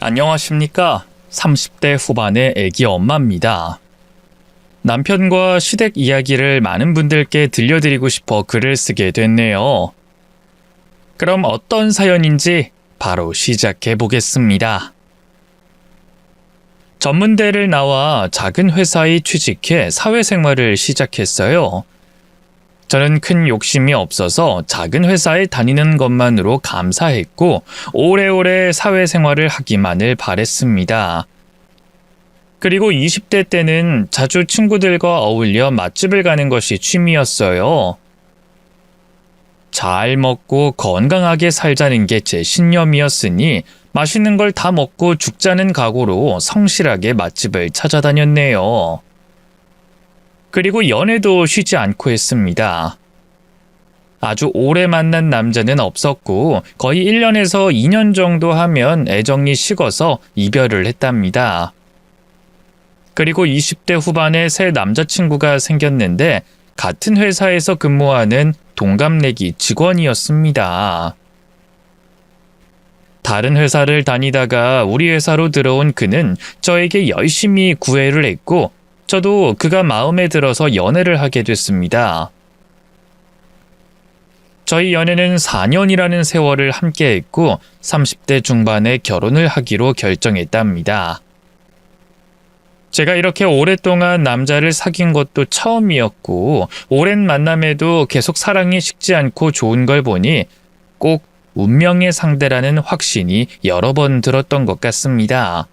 안녕하십니까. 30대 후반의 애기 엄마입니다. 남편과 시댁 이야기를 많은 분들께 들려드리고 싶어 글을 쓰게 됐네요. 그럼 어떤 사연인지 바로 시작해 보겠습니다. 전문대를 나와 작은 회사에 취직해 사회생활을 시작했어요. 저는 큰 욕심이 없어서 작은 회사에 다니는 것만으로 감사했고 오래오래 사회생활을 하기만을 바랬습니다. 그리고 20대 때는 자주 친구들과 어울려 맛집을 가는 것이 취미였어요. 잘 먹고 건강하게 살자는 게 제 신념이었으니 맛있는 걸 다 먹고 죽자는 각오로 성실하게 맛집을 찾아다녔네요. 그리고 연애도 쉬지 않고 했습니다. 아주 오래 만난 남자는 없었고 거의 1년에서 2년 정도 하면 애정이 식어서 이별을 했답니다. 그리고 20대 후반에 새 남자친구가 생겼는데 같은 회사에서 근무하는 동갑내기 직원이었습니다. 다른 회사를 다니다가 우리 회사로 들어온 그는 저에게 열심히 구애를 했고 저도 그가 마음에 들어서 연애를 하게 됐습니다. 저희 연애는 4년이라는 세월을 함께 했고 30대 중반에 결혼을 하기로 결정했답니다. 제가 이렇게 오랫동안 남자를 사귄 것도 처음이었고 오랜 만남에도 계속 사랑이 식지 않고 좋은 걸 보니 꼭 운명의 상대라는 확신이 여러 번 들었던 것 같습니다.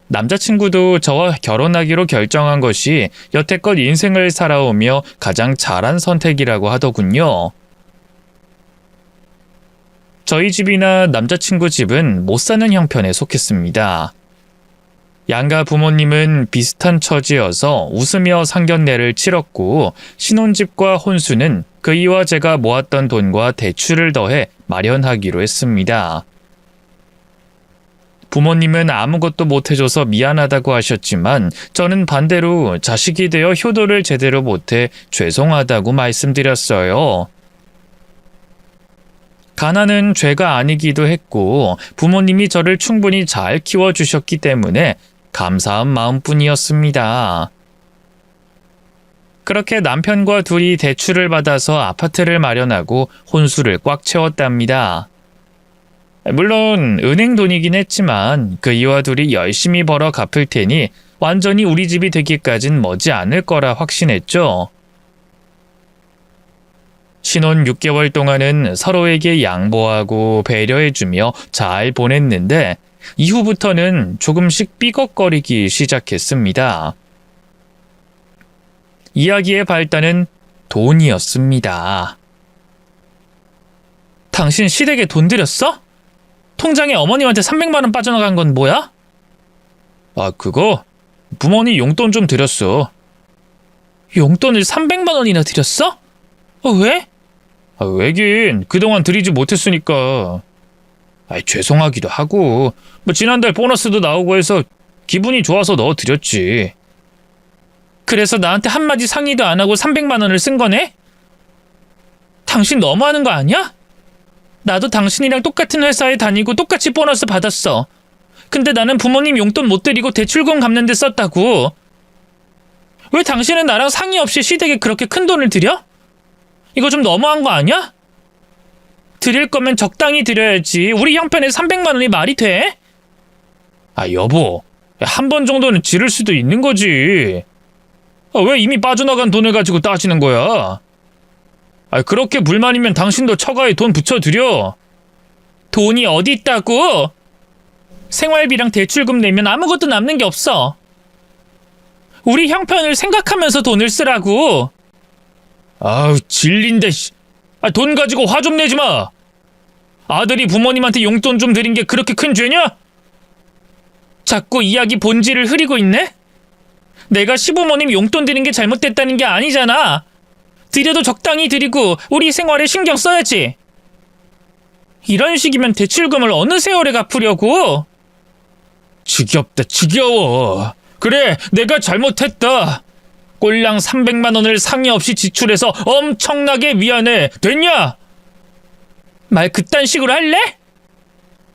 남자친구도 저와 결혼하기로 결정한 것이 여태껏 인생을 살아오며 가장 잘한 선택이라고 하더군요. 저희 집이나 남자친구 집은 못 사는 형편에 속했습니다. 양가 부모님은 비슷한 처지여서 웃으며 상견례를 치렀고 신혼집과 혼수는 그이와 제가 모았던 돈과 대출을 더해 마련하기로 했습니다. 부모님은 아무것도 못해줘서 미안하다고 하셨지만 저는 반대로 자식이 되어 효도를 제대로 못해 죄송하다고 말씀드렸어요. 가난은 죄가 아니기도 했고 부모님이 저를 충분히 잘 키워주셨기 때문에 감사한 마음뿐이었습니다. 그렇게 남편과 둘이 대출을 받아서 아파트를 마련하고 혼수를 꽉 채웠답니다. 물론 은행 돈이긴 했지만 그이와 둘이 열심히 벌어 갚을 테니 완전히 우리 집이 되기까진 머지 않을 거라 확신했죠. 신혼 6개월 동안은 서로에게 양보하고 배려해주며 잘 보냈는데 이후부터는 조금씩 삐걱거리기 시작했습니다. 이야기의 발단은 돈이었습니다. 당신 시댁에 돈 들였어? 통장에 어머님한테 300만 원 빠져나간 건 뭐야? 아, 그거 부모님 용돈 좀 드렸어. 용돈을 300만 원이나 드렸어? 왜? 왜긴 그동안 드리지 못했으니까. 죄송하기도 하고 지난달 보너스도 나오고 해서 기분이 좋아서 넣어드렸지. 그래서 나한테 한마디 상의도 안 하고 300만 원을 쓴 거네? 당신 너무하는 거 아니야? 나도 당신이랑 똑같은 회사에 다니고 똑같이 보너스 받았어. 근데 나는 부모님 용돈 못 드리고 대출금 갚는 데 썼다고. 왜 당신은 나랑 상의 없이 시댁에 그렇게 큰 돈을 들여? 이거 좀 너무한 거 아니야? 드릴 거면 적당히 드려야지. 우리 형편에 300만 원이 말이 돼? 여보, 한 번 정도는 지를 수도 있는 거지. 왜 이미 빠져나간 돈을 가지고 따지는 거야? 그렇게 불만이면 당신도 처가에 돈 붙여드려. 돈이 어디 있다고? 생활비랑 대출금 내면 아무것도 남는 게 없어. 우리 형편을 생각하면서 돈을 쓰라고. 질린데. 돈 가지고 화 좀 내지 마. 아들이 부모님한테 용돈 좀 드린 게 그렇게 큰 죄냐? 자꾸 이야기 본질을 흐리고 있네? 내가 시부모님 용돈 드린 게 잘못됐다는 게 아니잖아. 드려도 적당히 드리고 우리 생활에 신경 써야지. 이런 식이면 대출금을 어느 세월에 갚으려고? 지겹다, 지겨워. 그래, 내가 잘못했다. 꼴랑 300만 원을 상의 없이 지출해서 엄청나게 미안해. 됐냐? 말 그딴 식으로 할래?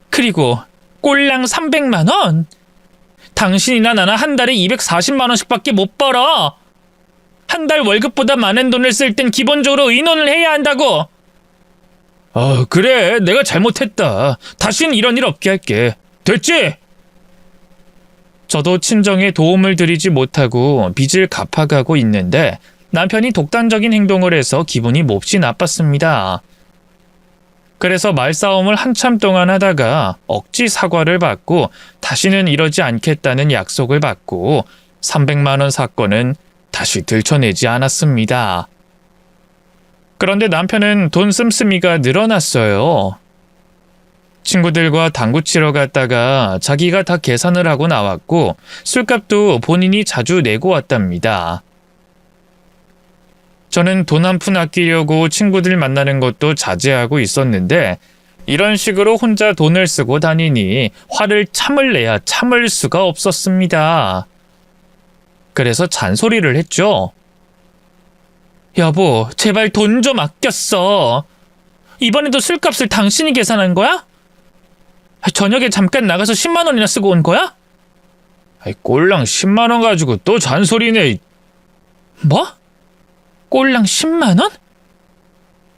그리고 꼴랑 300만 원? 당신이나 나나 한 달에 240만 원씩밖에 못 벌어. 한 달 월급보다 많은 돈을 쓸 땐 기본적으로 의논을 해야 한다고. 그래. 내가 잘못했다. 다신 이런 일 없게 할게. 됐지? 저도 친정에 도움을 드리지 못하고 빚을 갚아가고 있는데 남편이 독단적인 행동을 해서 기분이 몹시 나빴습니다. 그래서 말싸움을 한참 동안 하다가 억지 사과를 받고 다시는 이러지 않겠다는 약속을 받고 300만 원 사건은 다시 들춰내지 않았습니다. 그런데 남편은 돈 씀씀이가 늘어났어요. 친구들과 당구 치러 갔다가 자기가 다 계산을 하고 나왔고 술값도 본인이 자주 내고 왔답니다. 저는 돈 한 푼 아끼려고 친구들 만나는 것도 자제하고 있었는데 이런 식으로 혼자 돈을 쓰고 다니니 화를 참을 내야 참을 수가 없었습니다. 그래서 잔소리를 했죠. 여보, 제발 돈 좀 아껴 써. 이번에도 술값을 당신이 계산한 거야? 저녁에 잠깐 나가서 10만 원이나 쓰고 온 거야? 꼴랑 10만 원 가지고 또 잔소리네. 뭐? 꼴랑 10만 원?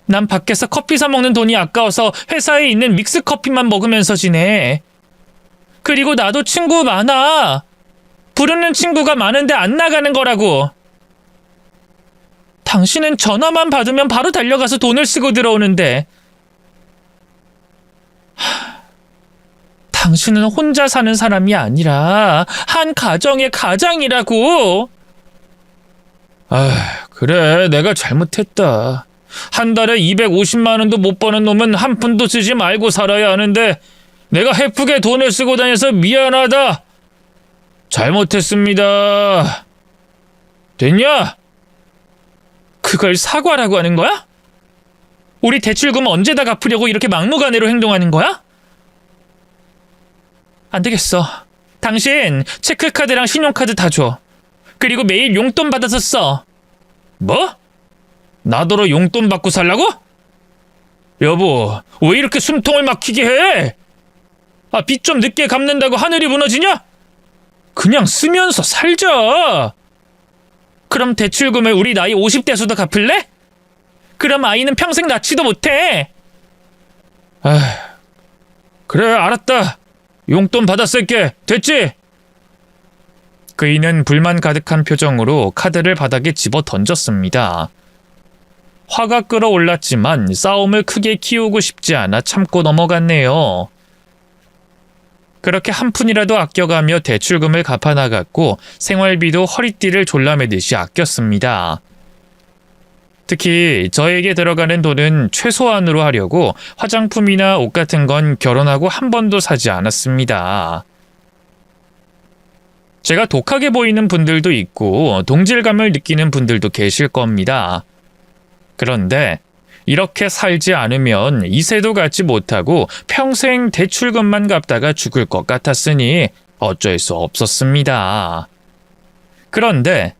난 밖에서 커피 사 먹는 돈이 아까워서 회사에 있는 믹스커피만 먹으면서 지내. 그리고 나도 친구 많아. 부르는 친구가 많은데 안 나가는 거라고. 당신은 전화만 받으면 바로 달려가서 돈을 쓰고 들어오는데. 당신은 혼자 사는 사람이 아니라 한 가정의 가장이라고. 그래, 내가 잘못했다. 한 달에 250만 원도 못 버는 놈은 한 푼도 쓰지 말고 살아야 하는데 내가 헤프게 돈을 쓰고 다녀서 미안하다. 잘못했습니다. 됐냐? 그걸 사과라고 하는 거야? 우리 대출금 언제 다 갚으려고 이렇게 막무가내로 행동하는 거야? 안 되겠어. 당신 체크카드랑 신용카드 다 줘. 그리고 매일 용돈 받아서 써. 뭐? 나더러 용돈 받고 살라고? 여보, 왜 이렇게 숨통을 막히게 해? 빚 좀 늦게 갚는다고 하늘이 무너지냐? 그냥 쓰면서 살자. 그럼 대출금을 우리 나이 50대서도 갚을래? 그럼 아이는 평생 낳지도 못해. 그래, 알았다. 용돈 받아 쓸게. 됐지? 그이는 불만 가득한 표정으로 카드를 바닥에 집어 던졌습니다. 화가 끓어올랐지만 싸움을 크게 키우고 싶지 않아 참고 넘어갔네요. 그렇게 한 푼이라도 아껴가며 대출금을 갚아나갔고 생활비도 허리띠를 졸라매듯이 아꼈습니다. 특히 저에게 들어가는 돈은 최소한으로 하려고 화장품이나 옷 같은 건 결혼하고 한 번도 사지 않았습니다. 제가 독하게 보이는 분들도 있고 동질감을 느끼는 분들도 계실 겁니다. 그런데 이렇게 살지 않으면 이세도 갖지 못하고 평생 대출금만 갚다가 죽을 것 같았으니 어쩔 수 없었습니다. 그런데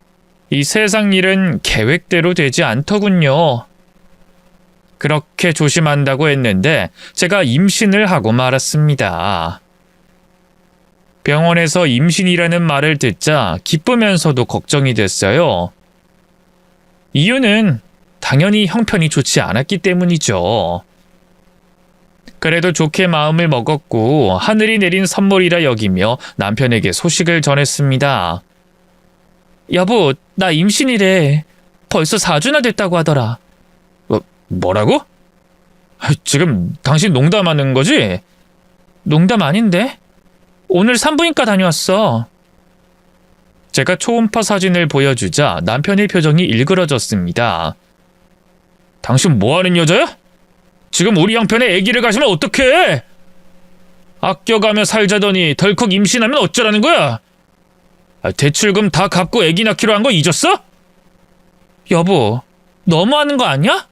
이 세상 일은 계획대로 되지 않더군요. 그렇게 조심한다고 했는데 제가 임신을 하고 말았습니다. 병원에서 임신이라는 말을 듣자 기쁘면서도 걱정이 됐어요. 이유는 당연히 형편이 좋지 않았기 때문이죠. 그래도 좋게 마음을 먹었고 하늘이 내린 선물이라 여기며 남편에게 소식을 전했습니다. 여보, 나 임신이래. 벌써 4주나 됐다고 하더라. 뭐라고? 지금 당신 농담하는 거지? 농담 아닌데? 오늘 산부인과 다녀왔어. 제가 초음파 사진을 보여주자 남편의 표정이 일그러졌습니다. 당신 뭐하는 여자야? 지금 우리 형편에 아기를 가시면 어떡해? 아껴가며 살자더니 덜컥 임신하면 어쩌라는 거야? 대출금 다 갚고 아기 낳기로 한 거 잊었어? 여보, 너무하는 거 아니야?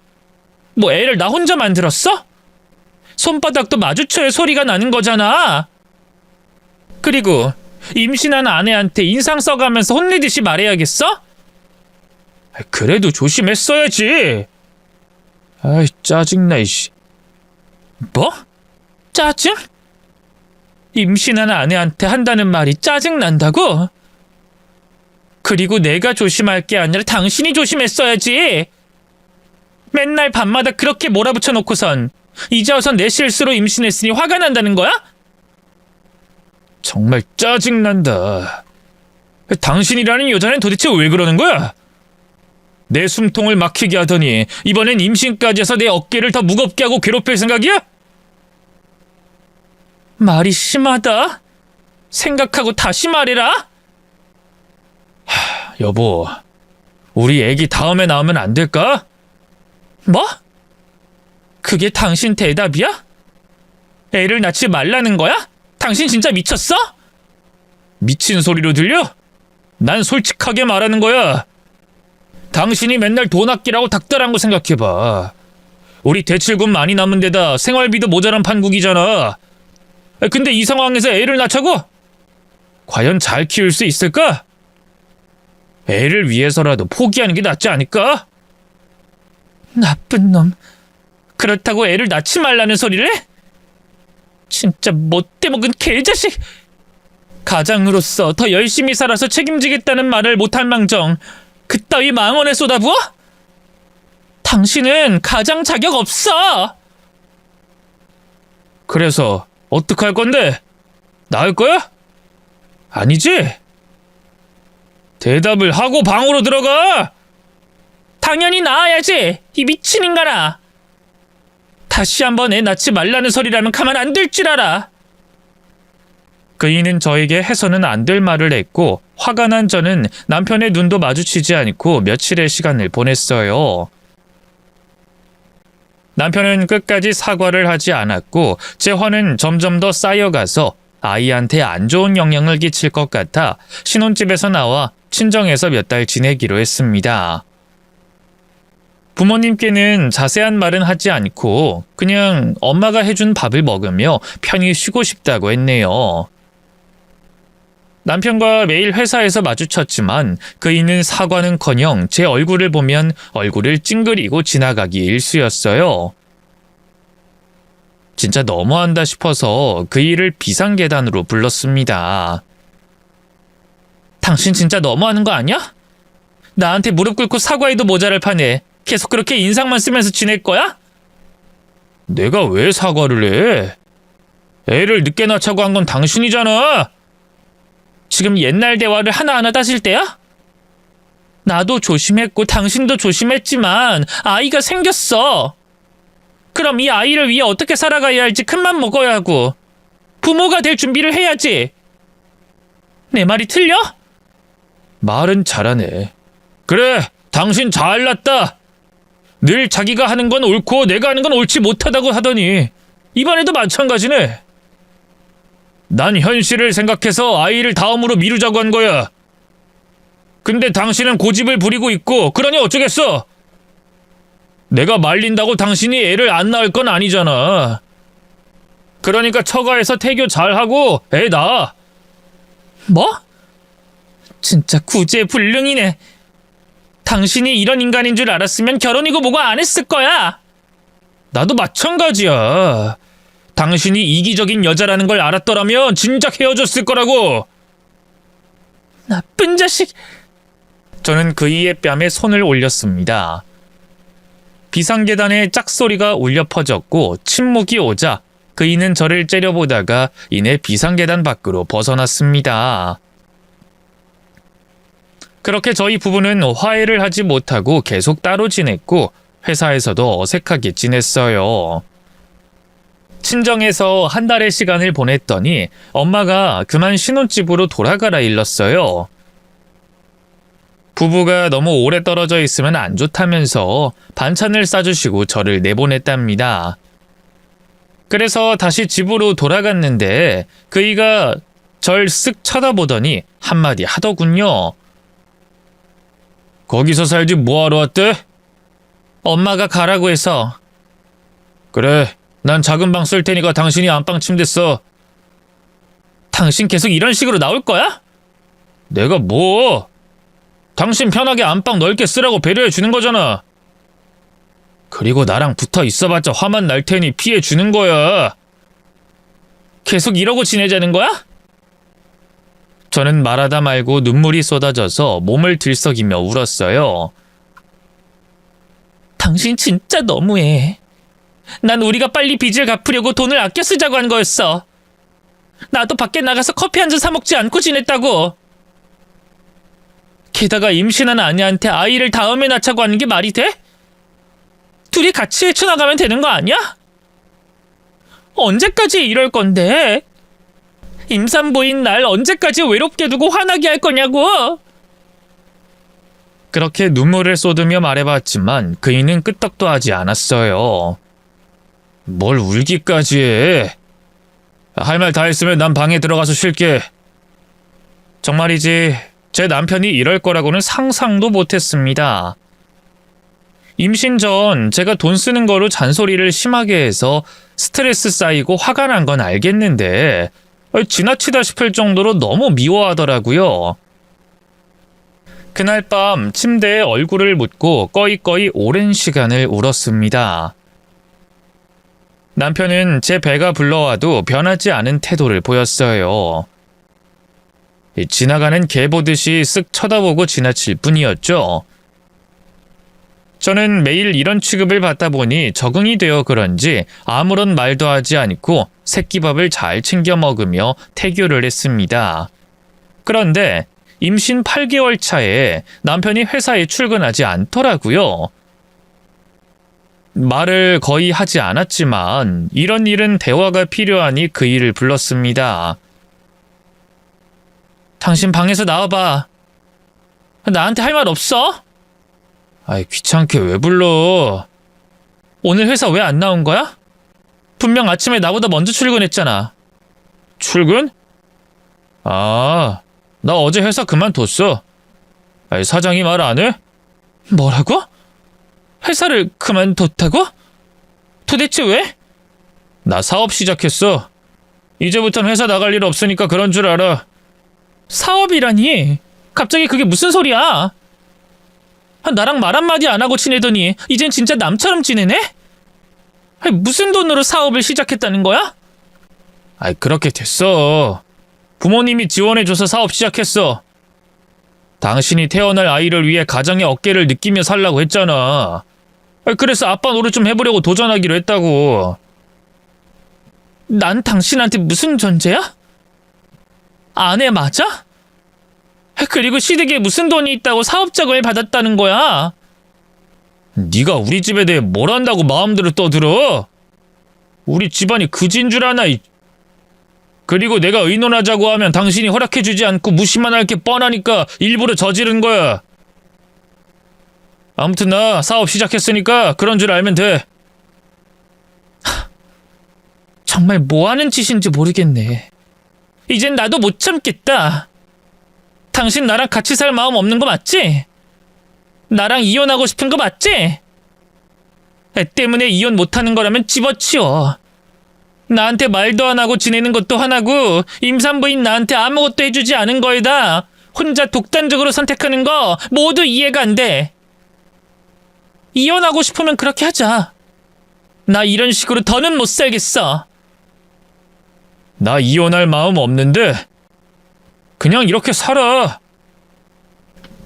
뭐 애를 나 혼자 만들었어? 손바닥도 마주쳐야 소리가 나는 거잖아. 그리고 임신한 아내한테 인상 써가면서 혼내듯이 말해야겠어? 그래도 조심했어야지. 짜증나, 이씨. 뭐? 짜증? 임신한 아내한테 한다는 말이 짜증난다고? 그리고 내가 조심할 게 아니라 당신이 조심했어야지. 맨날 밤마다 그렇게 몰아붙여 놓고선 이제 와서 내 실수로 임신했으니 화가 난다는 거야? 정말 짜증난다. 당신이라는 여자는 도대체 왜 그러는 거야? 내 숨통을 막히게 하더니 이번엔 임신까지 해서 내 어깨를 더 무겁게 하고 괴롭힐 생각이야? 말이 심하다. 생각하고 다시 말해라. 여보, 우리 애기 다음에 나오면 안 될까? 뭐? 그게 당신 대답이야? 애를 낳지 말라는 거야? 당신 진짜 미쳤어? 미친 소리로 들려? 난 솔직하게 말하는 거야. 당신이 맨날 돈 아끼라고 닥달한 거 생각해봐. 우리 대출금 많이 남은 데다 생활비도 모자란 판국이잖아. 근데 이 상황에서 애를 낳자고? 과연 잘 키울 수 있을까? 애를 위해서라도 포기하는 게 낫지 않을까? 나쁜 놈. 그렇다고 애를 낳지 말라는 소리를 해? 진짜 못돼먹은 개자식. 가장으로서 더 열심히 살아서 책임지겠다는 말을 못할 망정 그따위 망언에 쏟아부어? 당신은 가장 자격 없어. 그래서 어떡할 건데? 나을 거야? 아니지? 대답을 하고 방으로 들어가! 당연히 나아야지, 이 미친 인간아. 다시 한번 애 낳지 말라는 소리라면 가만 안 둘 줄 알아. 그이는 저에게 해서는 안 될 말을 했고 화가 난 저는 남편의 눈도 마주치지 않고 며칠의 시간을 보냈어요. 남편은 끝까지 사과를 하지 않았고 제 화는 점점 더 쌓여가서 아이한테 안 좋은 영향을 끼칠 것 같아 신혼집에서 나와 친정에서 몇 달 지내기로 했습니다. 부모님께는 자세한 말은 하지 않고 그냥 엄마가 해준 밥을 먹으며 편히 쉬고 싶다고 했네요. 남편과 매일 회사에서 마주쳤지만 그이는 사과는커녕 제 얼굴을 보면 얼굴을 찡그리고 지나가기 일쑤였어요. 진짜 너무한다 싶어서 그이를 비상계단으로 불렀습니다. 당신 진짜 너무하는 거 아니야? 나한테 무릎 꿇고 사과해도 모자랄 판에 계속 그렇게 인상만 쓰면서 지낼 거야? 내가 왜 사과를 해? 애를 늦게 낳자고 한 건 당신이잖아. 지금 옛날 대화를 하나하나 따질 때야? 나도 조심했고 당신도 조심했지만 아이가 생겼어. 그럼 이 아이를 위해 어떻게 살아가야 할지 큰맘 먹어야 하고 부모가 될 준비를 해야지. 내 말이 틀려? 말은 잘하네. 그래, 당신 잘났다. 늘 자기가 하는 건 옳고 내가 하는 건 옳지 못하다고 하더니 이번에도 마찬가지네. 난 현실을 생각해서 아이를 다음으로 미루자고 한 거야. 근데 당신은 고집을 부리고 있고 그러니 어쩌겠어. 내가 말린다고 당신이 애를 안 낳을 건 아니잖아. 그러니까 처가에서 태교 잘하고 애 낳아. 뭐? 진짜 구제불능이네. 당신이 이런 인간인 줄 알았으면 결혼이고 뭐고 안 했을 거야. 나도 마찬가지야. 당신이 이기적인 여자라는 걸 알았더라면 진작 헤어졌을 거라고. 나쁜 자식. 저는 그이의 뺨에 손을 올렸습니다. 비상계단에 짝소리가 울려 퍼졌고 침묵이 오자 그이는 저를 째려보다가 이내 비상계단 밖으로 벗어났습니다. 그렇게 저희 부부는 화해를 하지 못하고 계속 따로 지냈고 회사에서도 어색하게 지냈어요. 친정에서 한 달의 시간을 보냈더니 엄마가 그만 신혼집으로 돌아가라 일렀어요. 부부가 너무 오래 떨어져 있으면 안 좋다면서 반찬을 싸주시고 저를 내보냈답니다. 그래서 다시 집으로 돌아갔는데 그이가 절 쓱 쳐다보더니 한마디 하더군요. 거기서 살지 뭐하러 왔대? 엄마가 가라고 해서. 그래, 난 작은 방 쓸 테니까 당신이 안방 침대 써. 당신 계속 이런 식으로 나올 거야? 내가 뭐? 당신 편하게 안방 넓게 쓰라고 배려해 주는 거잖아. 그리고 나랑 붙어 있어봤자 화만 날 테니 피해 주는 거야. 계속 이러고 지내자는 거야? 저는 말하다 말고 눈물이 쏟아져서 몸을 들썩이며 울었어요. 당신 진짜 너무해. 난 우리가 빨리 빚을 갚으려고 돈을 아껴 쓰자고 한 거였어. 나도 밖에 나가서 커피 한 잔 사 먹지 않고 지냈다고. 게다가 임신한 아내한테 아이를 다음에 낳자고 하는 게 말이 돼? 둘이 같이 헤쳐나가면 되는 거 아니야? 언제까지 이럴 건데? 임산부인 날 언제까지 외롭게 두고 화나게 할 거냐고? 그렇게 눈물을 쏟으며 말해봤지만 그이는 끄떡도 하지 않았어요. 뭘 울기까지 해. 할 말 다 했으면 난 방에 들어가서 쉴게. 정말이지 제 남편이 이럴 거라고는 상상도 못했습니다. 임신 전 제가 돈 쓰는 거로 잔소리를 심하게 해서 스트레스 쌓이고 화가 난 건 알겠는데 지나치다 싶을 정도로 너무 미워하더라고요. 그날 밤 침대에 얼굴을 묻고 꺼이꺼이 오랜 시간을 울었습니다. 남편은 제 배가 불러와도 변하지 않은 태도를 보였어요. 지나가는 개 보듯이 쓱 쳐다보고 지나칠 뿐이었죠. 저는 매일 이런 취급을 받다 보니 적응이 되어 그런지 아무런 말도 하지 않고 새끼밥을 잘 챙겨 먹으며 태교를 했습니다. 그런데 임신 8개월 차에 남편이 회사에 출근하지 않더라고요. 말을 거의 하지 않았지만 이런 일은 대화가 필요하니 그 일을 불렀습니다. 당신 방에서 나와봐. 나한테 할 말 없어? 아이, 귀찮게 왜 불러? 오늘 회사 왜 안 나온 거야? 분명 아침에 나보다 먼저 출근했잖아. 출근? 아, 나 어제 회사 그만뒀어. 아이, 사장이 말 안 해? 뭐라고? 회사를 그만뒀다고? 도대체 왜? 나 사업 시작했어. 이제부턴 회사 나갈 일 없으니까 그런 줄 알아. 사업이라니? 갑자기 그게 무슨 소리야? 나랑 말 한마디 안 하고 지내더니 이젠 진짜 남처럼 지내네? 무슨 돈으로 사업을 시작했다는 거야? 아이, 그렇게 됐어. 부모님이 지원해줘서 사업 시작했어. 당신이 태어날 아이를 위해 가정의 어깨를 느끼며 살라고 했잖아. 그래서 아빠 노릇 좀 해보려고 도전하기로 했다고. 난 당신한테 무슨 존재야? 아내 맞아? 그리고 시댁에 무슨 돈이 있다고 사업 자금을 받았다는 거야? 네가 우리 집에 대해 뭘 안다고 마음대로 떠들어? 우리 집안이 그지인 줄 아나? 그리고 내가 의논하자고 하면 당신이 허락해주지 않고 무시만 할 게 뻔하니까 일부러 저지른 거야. 아무튼 나 사업 시작했으니까 그런 줄 알면 돼. 정말 뭐하는 짓인지 모르겠네. 이젠 나도 못 참겠다. 당신 나랑 같이 살 마음 없는 거 맞지? 나랑 이혼하고 싶은 거 맞지? 애 때문에 이혼 못하는 거라면 집어치워. 나한테 말도 안 하고 지내는 것도 화나고 임산부인 나한테 아무것도 해주지 않은 거에다 혼자 독단적으로 선택하는 거 모두 이해가 안 돼. 이혼하고 싶으면 그렇게 하자. 나 이런 식으로 더는 못 살겠어. 나 이혼할 마음 없는데 그냥 이렇게 살아.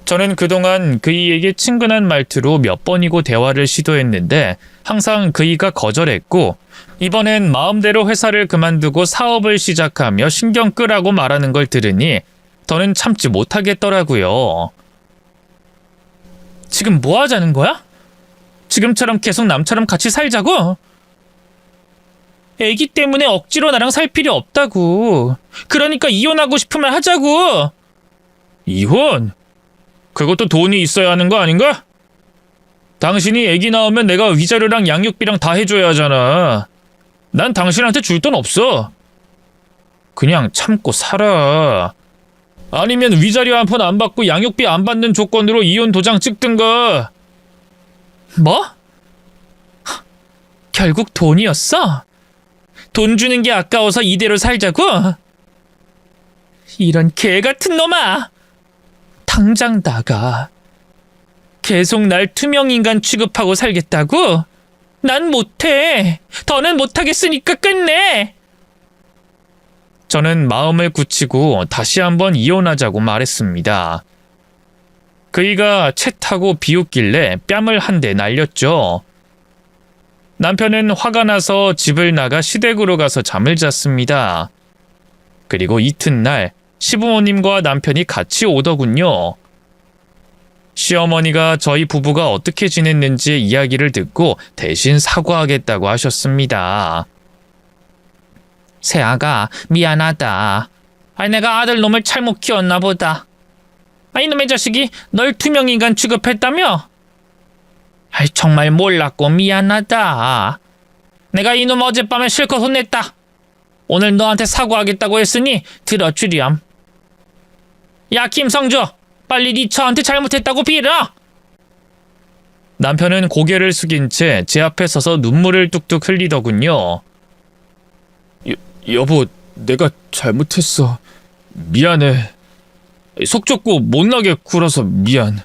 저는 그동안 그이에게 친근한 말투로 몇 번이고 대화를 시도했는데 항상 그이가 거절했고 이번엔 마음대로 회사를 그만두고 사업을 시작하며 신경 끄라고 말하는 걸 들으니 더는 참지 못하겠더라고요. 지금 뭐 하자는 거야? 지금처럼 계속 남처럼 같이 살자고? 애기 때문에 억지로 나랑 살 필요 없다고. 그러니까 이혼하고 싶으면 하자고. 이혼? 그것도 돈이 있어야 하는 거 아닌가? 당신이 애기 낳으면 내가 위자료랑 양육비랑 다 해줘야 하잖아. 난 당신한테 줄 돈 없어. 그냥 참고 살아. 아니면 위자료 한 푼 안 받고 양육비 안 받는 조건으로 이혼 도장 찍든가. 뭐? 결국 돈이었어? 돈 주는 게 아까워서 이대로 살자고? 이런 개 같은 놈아! 당장 나가. 계속 날 투명인간 취급하고 살겠다고? 난 못해. 더는 못하겠으니까 끝내. 저는 마음을 굳히고 다시 한번 이혼하자고 말했습니다. 그이가 채 타고 비웃길래 뺨을 한 대 날렸죠. 남편은 화가 나서 집을 나가 시댁으로 가서 잠을 잤습니다. 그리고 이튿날 시부모님과 남편이 같이 오더군요. 시어머니가 저희 부부가 어떻게 지냈는지 이야기를 듣고 대신 사과하겠다고 하셨습니다. 새아가 미안하다. 내가 아들놈을 잘못 키웠나 보다. 이놈의 자식이 널 투명인간 취급했다며? 정말 몰랐고 미안하다. 내가 이놈 어젯밤에 실컷 혼냈다. 오늘 너한테 사과하겠다고 했으니 들어주렴. 야 김성주, 빨리 네 처한테 잘못했다고 빌어. 남편은 고개를 숙인 채 제 앞에 서서 눈물을 뚝뚝 흘리더군요. 여보, 내가 잘못했어. 미안해. 속 좁고 못나게 굴어서 미안.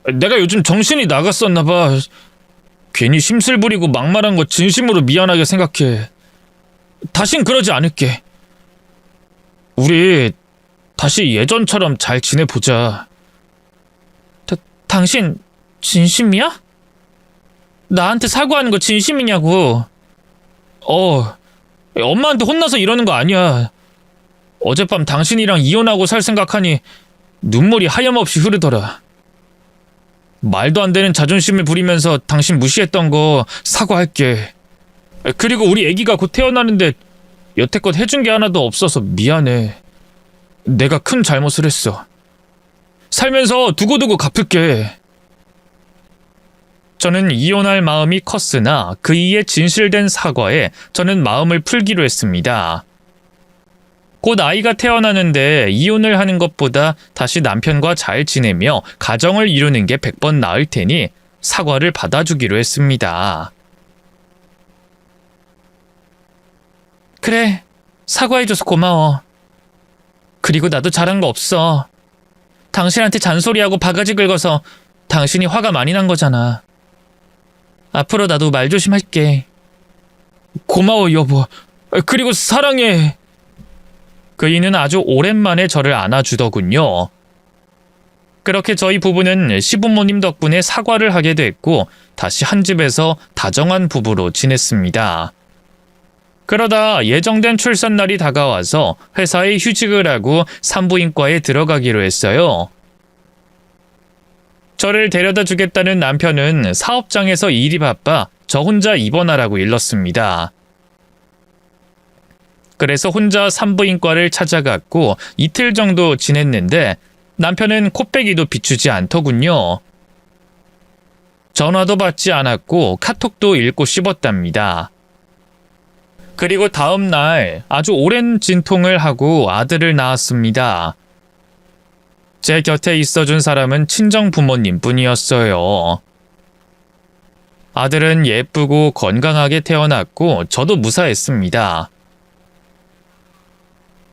내가 요즘 정신이 나갔었나 봐. 괜히 심술 부리고 막말한 거 진심으로 미안하게 생각해. 다신 그러지 않을게. 우리 다시 예전처럼 잘 지내보자. 당신 진심이야? 나한테 사과하는 거 진심이냐고. 엄마한테 혼나서 이러는 거 아니야. 어젯밤 당신이랑 이혼하고 살 생각하니 눈물이 하염없이 흐르더라. 말도 안 되는 자존심을 부리면서 당신 무시했던 거 사과할게. 그리고 우리 애기가 곧 태어나는데 여태껏 해준 게 하나도 없어서 미안해. 내가 큰 잘못을 했어. 살면서 두고두고 갚을게. 저는 이혼할 마음이 컸으나 그이의 진실된 사과에 저는 마음을 풀기로 했습니다. 곧 아이가 태어나는데 이혼을 하는 것보다 다시 남편과 잘 지내며 가정을 이루는 게 100번 나을 테니 사과를 받아주기로 했습니다. 그래, 사과해줘서 고마워. 그리고 나도 잘한 거 없어. 당신한테 잔소리하고 바가지 긁어서 당신이 화가 많이 난 거잖아. 앞으로 나도 말 조심할게. 고마워, 여보. 그리고 사랑해. 그이는 아주 오랜만에 저를 안아주더군요. 그렇게 저희 부부는 시부모님 덕분에 사과를 하게 됐고 다시 한 집에서 다정한 부부로 지냈습니다. 그러다 예정된 출산날이 다가와서 회사에 휴직을 하고 산부인과에 들어가기로 했어요. 저를 데려다 주겠다는 남편은 사업장에서 일이 바빠 저 혼자 입원하라고 일렀습니다. 그래서 혼자 산부인과를 찾아갔고 이틀 정도 지냈는데 남편은 코빼기도 비추지 않더군요. 전화도 받지 않았고 카톡도 읽고 씹었답니다. 그리고 다음 날 아주 오랜 진통을 하고 아들을 낳았습니다. 제 곁에 있어준 사람은 친정 부모님 뿐이었어요. 아들은 예쁘고 건강하게 태어났고 저도 무사했습니다.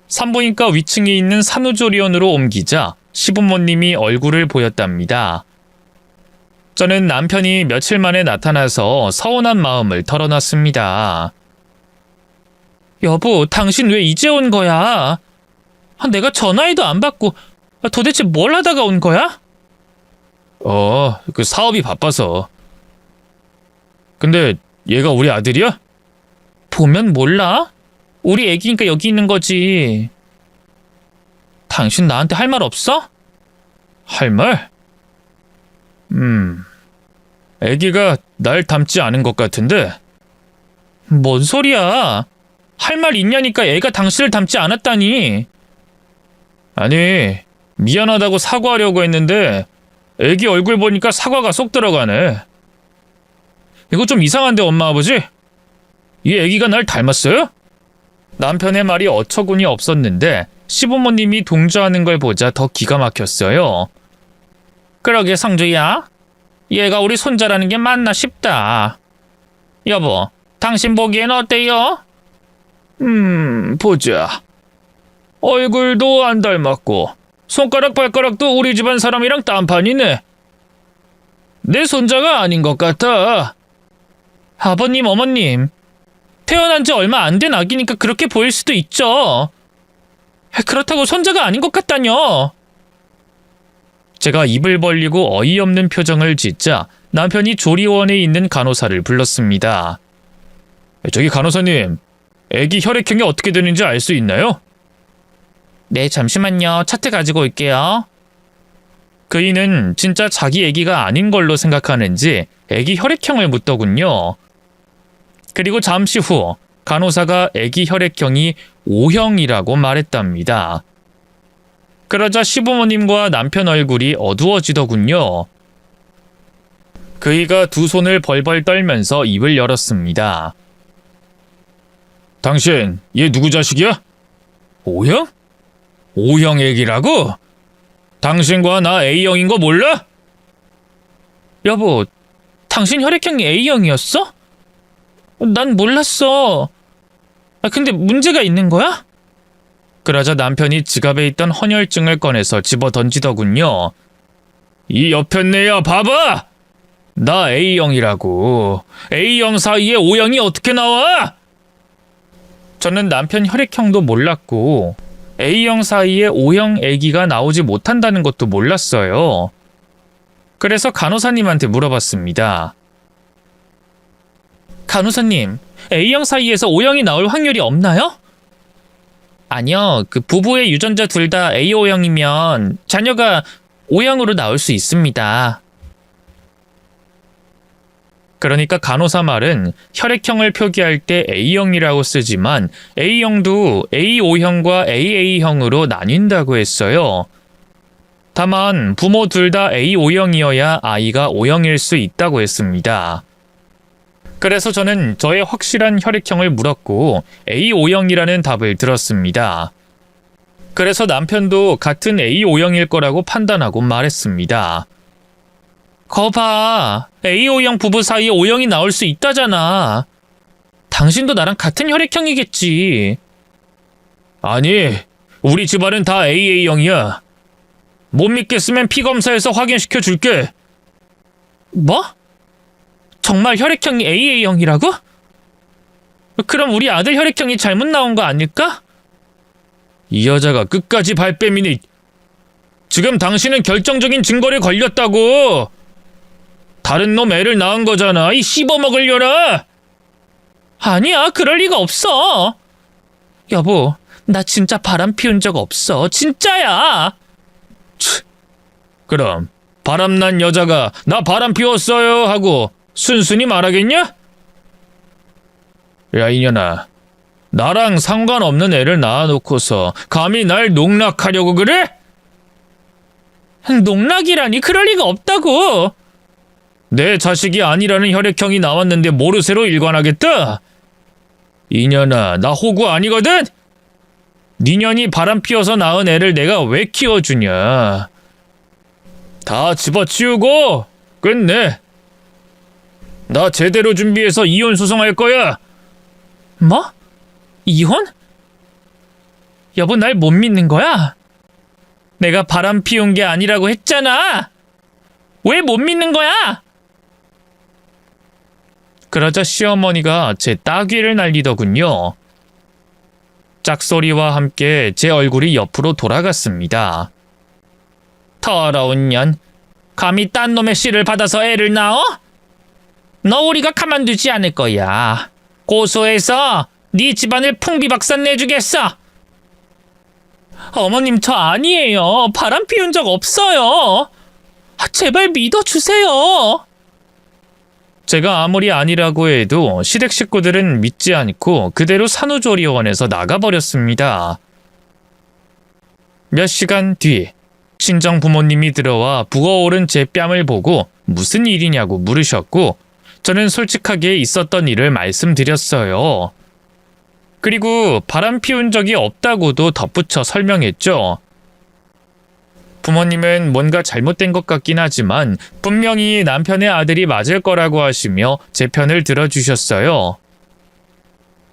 산부인과 위층에 있는 산후조리원으로 옮기자 시부모님이 얼굴을 보였답니다. 저는 남편이 며칠 만에 나타나서 서운한 마음을 털어놨습니다. 여보, 당신 왜 이제 온 거야? 내가 전화해도 안 받고 도대체 뭘 하다가 온 거야? 그 사업이 바빠서. 근데 얘가 우리 아들이야? 보면 몰라? 우리 애기니까 여기 있는 거지. 당신 나한테 할 말 없어? 할 말? 애기가 날 닮지 않은 것 같은데. 뭔 소리야? 할 말 있냐니까 애가 당신을 닮지 않았다니. 아니, 미안하다고 사과하려고 했는데 애기 얼굴 보니까 사과가 쏙 들어가네. 이거 좀 이상한데, 엄마 아버지? 이 애기가 날 닮았어요? 남편의 말이 어처구니 없었는데 시부모님이 동조하는 걸 보자 더 기가 막혔어요. 그러게 성주야, 얘가 우리 손자라는 게 맞나 싶다. 여보, 당신 보기엔 어때요? 보자. 얼굴도 안 닮았고 손가락 발가락도 우리 집안 사람이랑 딴판이네. 내 손자가 아닌 것 같아. 아버님, 어머님, 태어난 지 얼마 안 된 아기니까 그렇게 보일 수도 있죠. 그렇다고 손자가 아닌 것 같다뇨. 제가 입을 벌리고 어이없는 표정을 짓자 남편이 조리원에 있는 간호사를 불렀습니다. 저기 간호사님, 아기 혈액형이 어떻게 되는지 알 수 있나요? 네, 잠시만요. 차트 가지고 올게요. 그이는 진짜 자기 아기가 아닌 걸로 생각하는지 아기 혈액형을 묻더군요. 그리고 잠시 후 간호사가 아기 혈액형이 O형이라고 말했답니다. 그러자 시부모님과 남편 얼굴이 어두워지더군요. 그이가 두 손을 벌벌 떨면서 입을 열었습니다. 당신, 얘 누구 자식이야? O형? O형 애기라고? 당신과 나 A형인 거 몰라? 여보, 당신 혈액형이 A형이었어? 난 몰랐어. 근데 문제가 있는 거야? 그러자 남편이 지갑에 있던 헌혈증을 꺼내서 집어 던지더군요. 이 여편네야, 봐봐! 나 A형이라고. A형 사이에 O형이 어떻게 나와? 저는 남편 혈액형도 몰랐고 A형 사이에 O형 아기가 나오지 못한다는 것도 몰랐어요. 그래서 간호사님한테 물어봤습니다. 간호사님, A형 사이에서 O형이 나올 확률이 없나요? 아니요, 그 부부의 유전자 둘 다 A5형이면 자녀가 O형으로 나올 수 있습니다. 그러니까 간호사 말은 혈액형을 표기할 때 A형이라고 쓰지만 A형도 A5형과 AA형으로 나뉜다고 했어요. 다만 부모 둘 다 A5형이어야 아이가 O형일 수 있다고 했습니다. 그래서 저는 저의 확실한 혈액형을 물었고 A5형이라는 답을 들었습니다. 그래서 남편도 같은 A5형일 거라고 판단하고 말했습니다. 거봐, A5형 부부 사이에 O형이 나올 수 있다잖아. 당신도 나랑 같은 혈액형이겠지. 아니, 우리 집안은 다 AA형이야. 못 믿겠으면 피검사해서 확인시켜 줄게. 뭐? 정말 혈액형이 AA형이라고? 그럼 우리 아들 혈액형이 잘못 나온 거 아닐까? 이 여자가 끝까지 발뺌이니. 지금 당신은 결정적인 증거를 걸렸다고. 다른 놈 애를 낳은 거잖아. 이 씹어먹으려라. 아니야, 그럴 리가 없어. 여보, 나 진짜 바람 피운 적 없어. 진짜야. 그럼 바람난 여자가 나 바람 피웠어요 하고 순순히 말하겠냐? 야, 이년아, 나랑 상관없는 애를 낳아놓고서 감히 날 농락하려고 그래? 농락이라니, 그럴 리가 없다고. 내 자식이 아니라는 혈액형이 나왔는데 모르쇠로 일관하겠다? 이년아, 나 호구 아니거든? 니년이 바람 피워서 낳은 애를 내가 왜 키워주냐? 다 집어치우고 끝내. 나 제대로 준비해서 이혼 소송할 거야. 뭐? 이혼? 여보, 날 못 믿는 거야? 내가 바람 피운 게 아니라고 했잖아. 왜 못 믿는 거야? 그러자 시어머니가 제 따귀를 날리더군요. 짝소리와 함께 제 얼굴이 옆으로 돌아갔습니다. 더러운 년, 감히 딴 놈의 씨를 받아서 애를 낳어? 너 우리가 가만두지 않을 거야. 고소해서 네 집안을 풍비박산 내주겠어. 어머님, 저 아니에요. 바람 피운 적 없어요. 제발 믿어주세요. 제가 아무리 아니라고 해도 시댁 식구들은 믿지 않고 그대로 산후조리원에서 나가버렸습니다. 몇 시간 뒤 친정 부모님이 들어와 부어오른 제 뺨을 보고 무슨 일이냐고 물으셨고 저는 솔직하게 있었던 일을 말씀드렸어요. 그리고 바람 피운 적이 없다고도 덧붙여 설명했죠. 부모님은 뭔가 잘못된 것 같긴 하지만 분명히 남편의 아들이 맞을 거라고 하시며 제 편을 들어주셨어요.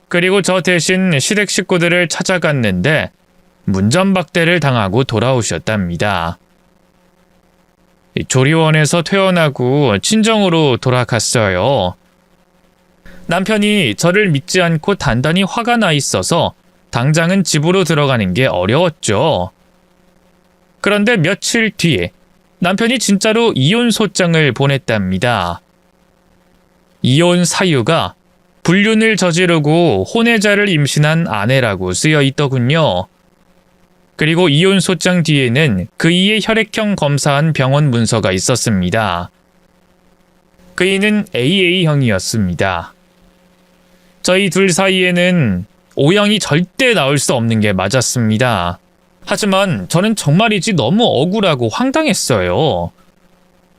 그리고 저 대신 시댁 식구들을 찾아갔는데 문전박대를 당하고 돌아오셨답니다. 조리원에서 퇴원하고 친정으로 돌아갔어요. 남편이 저를 믿지 않고 단단히 화가 나 있어서 당장은 집으로 들어가는 게 어려웠죠. 그런데 며칠 뒤에 남편이 진짜로 이혼 소장을 보냈답니다. 이혼 사유가 불륜을 저지르고 혼외자를 임신한 아내라고 쓰여 있더군요. 그리고 이혼 소장 뒤에는 그이의 혈액형 검사한 병원 문서가 있었습니다. 그이는 AA형이었습니다. 저희 둘 사이에는 O형이 절대 나올 수 없는 게 맞았습니다. 하지만 저는 정말이지 너무 억울하고 황당했어요.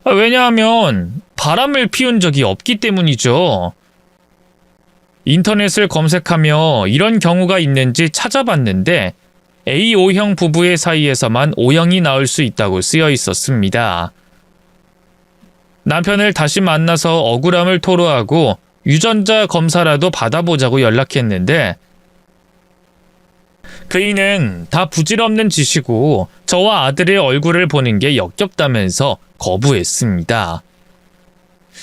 왜냐하면 바람을 피운 적이 없기 때문이죠. 인터넷을 검색하며 이런 경우가 있는지 찾아봤는데 A5형 부부의 사이에서만 O형이 나올 수 있다고 쓰여 있었습니다. 남편을 다시 만나서 억울함을 토로하고 유전자 검사라도 받아보자고 연락했는데 그이는 다 부질없는 짓이고 저와 아들의 얼굴을 보는 게 역겹다면서 거부했습니다.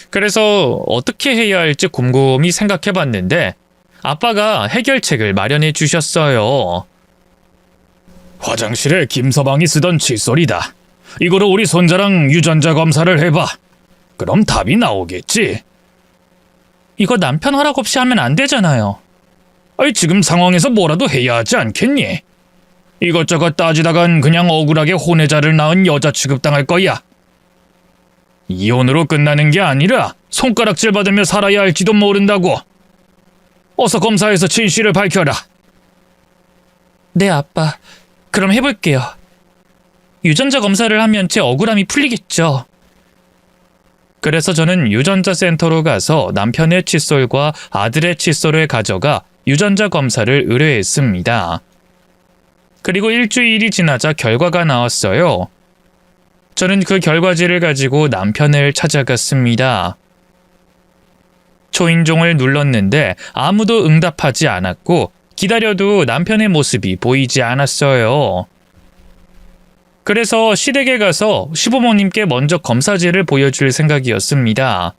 그래서 어떻게 해야 할지 곰곰이 생각해봤는데 아빠가 해결책을 마련해 주셨어요. 화장실에 김서방이 쓰던 칫솔이다. 이거로 우리 손자랑 유전자 검사를 해봐. 그럼 답이 나오겠지. 이거 남편 허락 없이 하면 안 되잖아요. 지금 상황에서 뭐라도 해야 하지 않겠니? 이것저것 따지다간 그냥 억울하게 혼외자를 낳은 여자 취급당할 거야. 이혼으로 끝나는 게 아니라 손가락질 받으며 살아야 할지도 모른다고. 어서 검사해서 진실을 밝혀라. 네, 아빠. 그럼 해볼게요. 유전자 검사를 하면 제 억울함이 풀리겠죠. 그래서 저는 유전자 센터로 가서 남편의 칫솔과 아들의 칫솔을 가져가 유전자 검사를 의뢰했습니다. 그리고 일주일이 지나자 결과가 나왔어요. 저는 그 결과지를 가지고 남편을 찾아갔습니다. 초인종을 눌렀는데 아무도 응답하지 않았고 기다려도 남편의 모습이 보이지 않았어요. 그래서 시댁에 가서 시부모님께 먼저 검사지를 보여줄 생각이었습니다.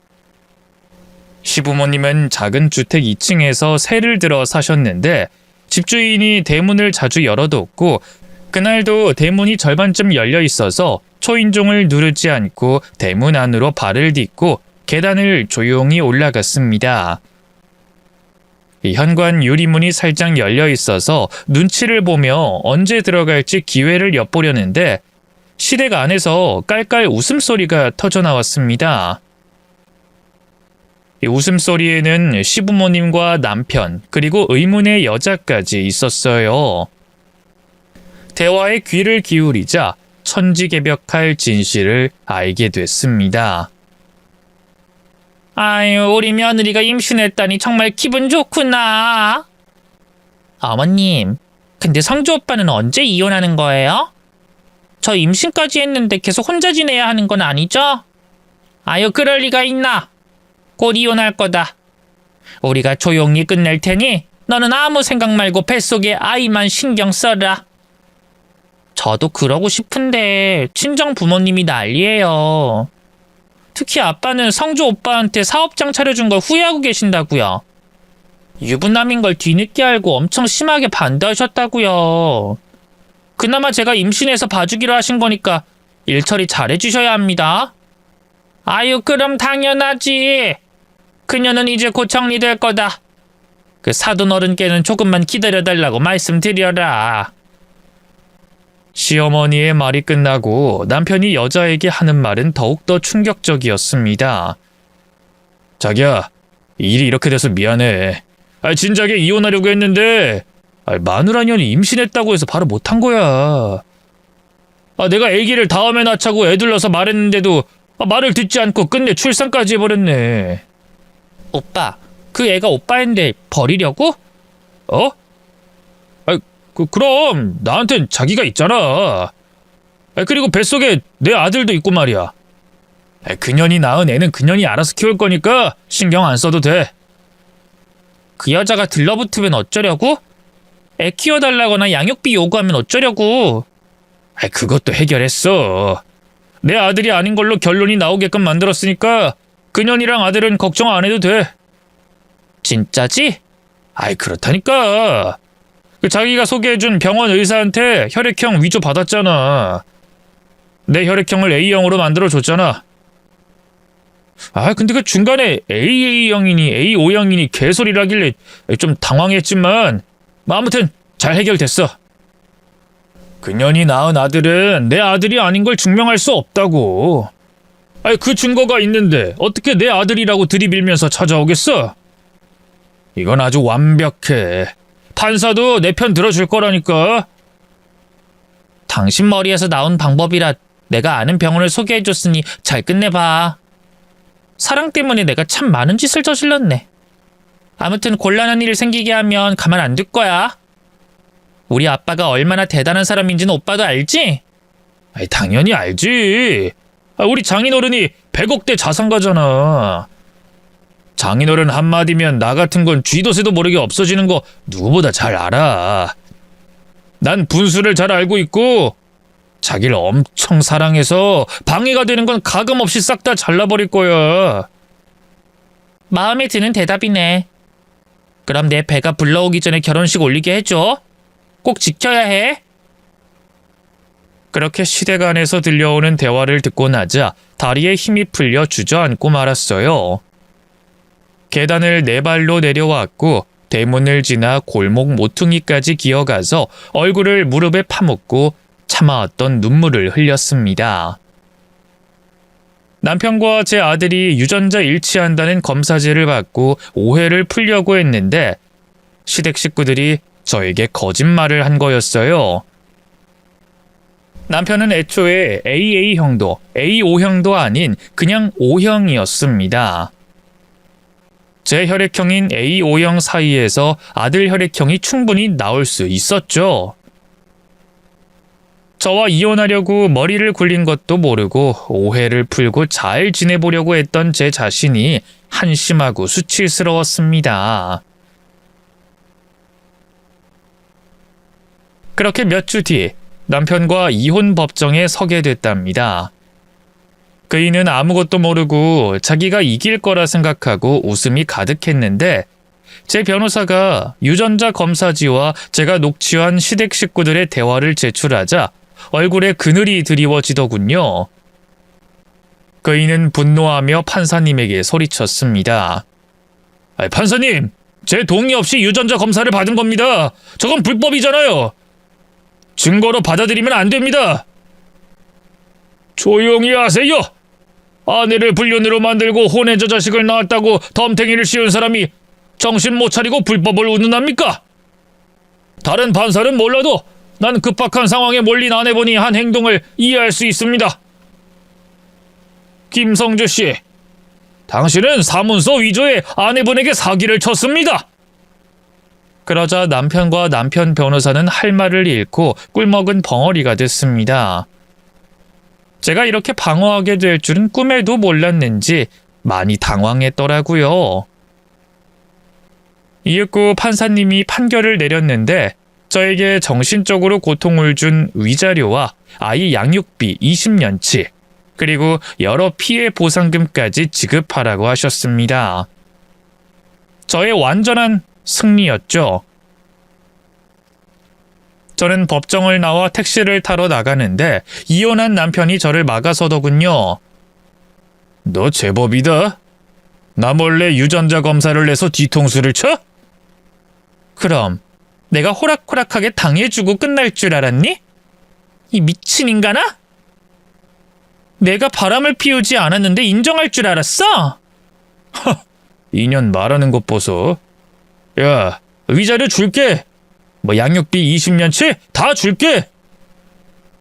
시부모님은 작은 주택 2층에서 세를 들어 사셨는데 집주인이 대문을 자주 열어뒀고 그날도 대문이 절반쯤 열려 있어서 초인종을 누르지 않고 대문 안으로 발을 딛고 계단을 조용히 올라갔습니다. 현관 유리문이 살짝 열려 있어서 눈치를 보며 언제 들어갈지 기회를 엿보려는데 시댁 안에서 깔깔 웃음소리가 터져나왔습니다. 이 웃음소리에는 시부모님과 남편 그리고 의문의 여자까지 있었어요. 대화에 귀를 기울이자 천지개벽할 진실을 알게 됐습니다. 아유, 우리 며느리가 임신했다니 정말 기분 좋구나. 어머님, 근데 성주 오빠는 언제 이혼하는 거예요? 저 임신까지 했는데 계속 혼자 지내야 하는 건 아니죠? 아유, 그럴 리가 있나? 곧 이혼할 거다. 우리가 조용히 끝낼 테니 너는 아무 생각 말고 뱃속에 아이만 신경 써라. 저도 그러고 싶은데 친정 부모님이 난리예요. 특히 아빠는 성주 오빠한테 사업장 차려준 걸 후회하고 계신다고요. 유부남인 걸 뒤늦게 알고 엄청 심하게 반대하셨다고요. 그나마 제가 임신해서 봐주기로 하신 거니까 일 처리 잘해주셔야 합니다. 아유, 그럼 당연하지. 그녀는 이제 곧 정리될 거다. 그 사돈 어른께는 조금만 기다려달라고 말씀드려라. 시어머니의 말이 끝나고 남편이 여자에게 하는 말은 더욱더 충격적이었습니다. 자기야, 일이 이렇게 돼서 미안해. 진작에 이혼하려고 했는데 마누라 년이 임신했다고 해서 바로 못한 거야. 내가 애기를 다음에 낳자고 애둘러서 말했는데도 말을 듣지 않고 끝내 출산까지 해버렸네. 오빠, 그 애가 오빠인데 버리려고? 어? 그럼 나한텐 자기가 있잖아. 그리고 뱃속에 내 아들도 있고 말이야. 그년이 낳은 애는 그년이 알아서 키울 거니까 신경 안 써도 돼. 그 여자가 들러붙으면 어쩌려고? 애 키워달라거나 양육비 요구하면 어쩌려고? 그것도 해결했어. 내 아들이 아닌 걸로 결론이 나오게끔 만들었으니까 그년이랑 아들은 걱정 안 해도 돼. 진짜지? 아이, 그렇다니까. 자기가 소개해준 병원 의사한테 혈액형 위조 받았잖아. 내 혈액형을 A형으로 만들어줬잖아. 근데 그 중간에 AA형이니 A5형이니 개소리라길래 좀 당황했지만 아무튼 잘 해결됐어. 그년이 낳은 아들은 내 아들이 아닌 걸 증명할 수 없다고. 그 증거가 있는데 어떻게 내 아들이라고 들이밀면서 찾아오겠어? 이건 아주 완벽해. 판사도 내 편 들어줄 거라니까. 당신 머리에서 나온 방법이라 내가 아는 병원을 소개해줬으니 잘 끝내봐. 사랑 때문에 내가 참 많은 짓을 저질렀네. 아무튼 곤란한 일 생기게 하면 가만 안 둘 거야. 우리 아빠가 얼마나 대단한 사람인지는 오빠도 알지? 당연히 알지. 우리 장인어른이 100억대 자산가잖아. 장인어른 한마디면 나 같은 건 쥐도 새도 모르게 없어지는 거 누구보다 잘 알아. 난 분수를 잘 알고 있고 자기를 엄청 사랑해서 방해가 되는 건 가감없이 싹 다 잘라버릴 거야. 마음에 드는 대답이네. 그럼 내 배가 불러오기 전에 결혼식 올리게 해줘. 꼭 지켜야 해. 그렇게 시댁 안에서 들려오는 대화를 듣고 나자 다리에 힘이 풀려 주저앉고 말았어요. 계단을 4발로 내려왔고 대문을 지나 골목 모퉁이까지 기어가서 얼굴을 무릎에 파묻고 참아왔던 눈물을 흘렸습니다. 남편과 제 아들이 유전자 일치한다는 검사지를 받고 오해를 풀려고 했는데 시댁 식구들이 저에게 거짓말을 한 거였어요. 남편은 애초에 AA형도 A5형도 아닌 그냥 O형이었습니다. 제 혈액형인 A5형 사이에서 아들 혈액형이 충분히 나올 수 있었죠. 저와 이혼하려고 머리를 굴린 것도 모르고 오해를 풀고 잘 지내보려고 했던 제 자신이 한심하고 수치스러웠습니다. 그렇게 몇 주 뒤 남편과 이혼 법정에 서게 됐답니다. 그이는 아무것도 모르고 자기가 이길 거라 생각하고 웃음이 가득했는데 제 변호사가 유전자 검사지와 제가 녹취한 시댁 식구들의 대화를 제출하자 얼굴에 그늘이 드리워지더군요. 그이는 분노하며 판사님에게 소리쳤습니다. 판사님, 제 동의 없이 유전자 검사를 받은 겁니다. 저건 불법이잖아요. 증거로 받아들이면 안 됩니다. 조용히 하세요. 아내를 불륜으로 만들고 혼외자 자식을 낳았다고 덤탱이를 씌운 사람이 정신 못 차리고 불법을 운운합니까? 다른 판사는 몰라도 난 급박한 상황에 몰린 아내분이 한 행동을 이해할 수 있습니다. 김성주 씨, 당신은 사문서 위조에 아내분에게 사기를 쳤습니다. 그러자 남편과 남편 변호사는 할 말을 잃고 꿀먹은 벙어리가 됐습니다. 제가 이렇게 방어하게 될 줄은 꿈에도 몰랐는지 많이 당황했더라고요. 이윽고 판사님이 판결을 내렸는데 저에게 정신적으로 고통을 준 위자료와 아이 양육비 20년치 그리고 여러 피해 보상금까지 지급하라고 하셨습니다. 저의 완전한 승리였죠. 저는 법정을 나와 택시를 타러 나가는데 이혼한 남편이 저를 막아서더군요. 너 제법이다. 나 몰래 유전자 검사를 내서 뒤통수를 쳐? 그럼 내가 호락호락하게 당해주고 끝날 줄 알았니? 이 미친 인간아? 내가 바람을 피우지 않았는데 인정할 줄 알았어? 허, 인연 말하는 것 보소. 야, 위자료 줄게. 양육비 20년치 다 줄게.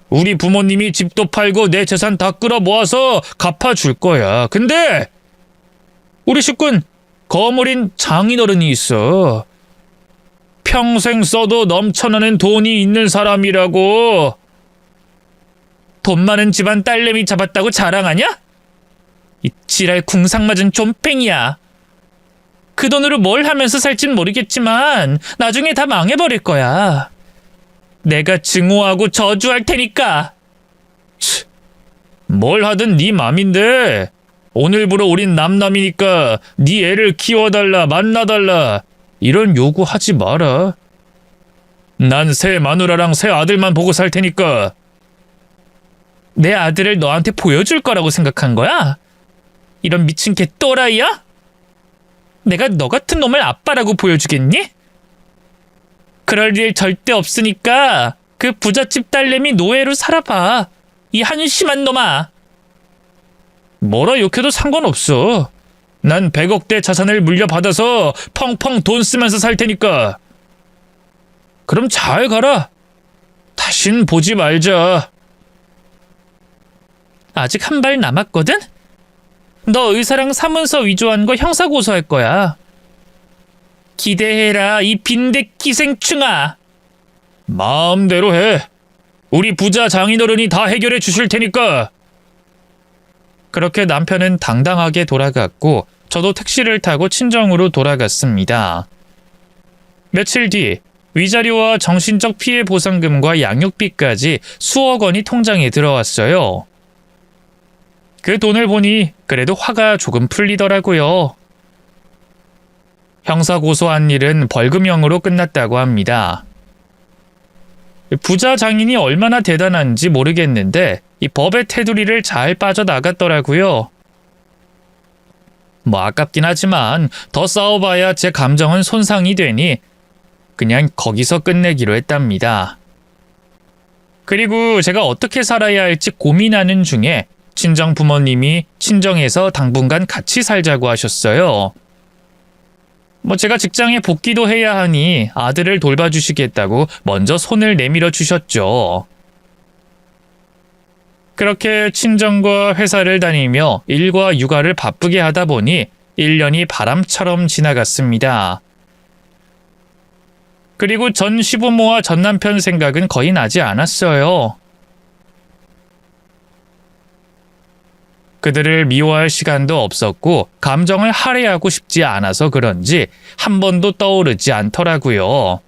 우리 부모님이 집도 팔고 내 재산 다 끌어 모아서 갚아줄 거야. 근데 우리 식구는 거물인 장인어른이 있어. 평생 써도 넘쳐나는 돈이 있는 사람이라고. 돈 많은 집안 딸내미 잡았다고 자랑하냐? 이 지랄 궁상맞은 좀팽이야. 그 돈으로 뭘 하면서 살진 모르겠지만 나중에 다 망해버릴 거야. 내가 증오하고 저주할 테니까. 뭘 하든 네 맘인데 오늘부로 우린 남남이니까 네 애를 키워달라, 만나달라 이런 요구하지 마라. 난 새 마누라랑 새 아들만 보고 살 테니까. 내 아들을 너한테 보여줄 거라고 생각한 거야? 이런 미친 개 또라이야? 내가 너 같은 놈을 아빠라고 보여주겠니? 그럴 일 절대 없으니까 그 부잣집 딸내미 노예로 살아봐. 이 한심한 놈아. 뭐라 욕해도 상관없어. 난 100억대 자산을 물려받아서 펑펑 돈 쓰면서 살 테니까. 그럼 잘 가라. 다신 보지 말자. 아직 한 발 남았거든? 너 의사랑 사문서 위조한 거 형사고소할 거야. 기대해라, 이 빈대 기생충아. 마음대로 해. 우리 부자 장인어른이 다 해결해 주실 테니까. 그렇게 남편은 당당하게 돌아갔고 저도 택시를 타고 친정으로 돌아갔습니다. 며칠 뒤 위자료와 정신적 피해 보상금과 양육비까지 수억 원이 통장에 들어왔어요. 그 돈을 보니 그래도 화가 조금 풀리더라고요. 형사고소한 일은 벌금형으로 끝났다고 합니다. 부자 장인이 얼마나 대단한지 모르겠는데 이 법의 테두리를 잘 빠져나갔더라고요. 뭐 아깝긴 하지만 더 싸워봐야 제 감정은 손상이 되니 그냥 거기서 끝내기로 했답니다. 그리고 제가 어떻게 살아야 할지 고민하는 중에 친정 부모님이 친정에서 당분간 같이 살자고 하셨어요. 뭐 제가 직장에 복귀도 해야 하니 아들을 돌봐주시겠다고 먼저 손을 내밀어 주셨죠. 그렇게 친정과 회사를 다니며 일과 육아를 바쁘게 하다 보니 1년이 바람처럼 지나갔습니다. 그리고 전 시부모와 전 남편 생각은 거의 나지 않았어요. 그들을 미워할 시간도 없었고 감정을 할애하고 싶지 않아서 그런지 한 번도 떠오르지 않더라고요.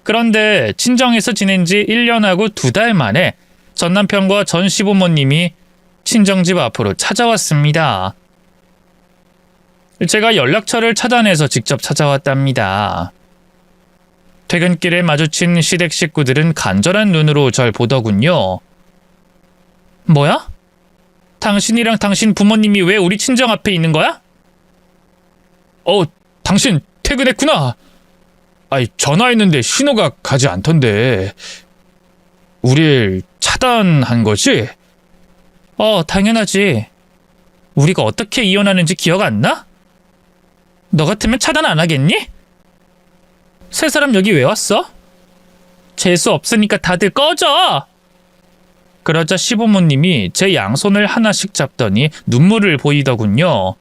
그런데 친정에서 지낸 지 1년하고 2달 만에 전 남편과 전 시부모님이 친정집 앞으로 찾아왔습니다. 제가 연락처를 차단해서 직접 찾아왔답니다. 퇴근길에 마주친 시댁 식구들은 간절한 눈으로 절 보더군요. 뭐야? 당신이랑 당신 부모님이 왜 우리 친정 앞에 있는 거야? 당신 퇴근했구나. 전화했는데 신호가 가지 않던데. 우릴 차단한 거지? 당연하지. 우리가 어떻게 이혼하는지 기억 안 나? 너 같으면 차단 안 하겠니? 세 사람 여기 왜 왔어? 재수 없으니까 다들 꺼져! 그러자 시부모님이 제 양손을 하나씩 잡더니 눈물을 보이더군요.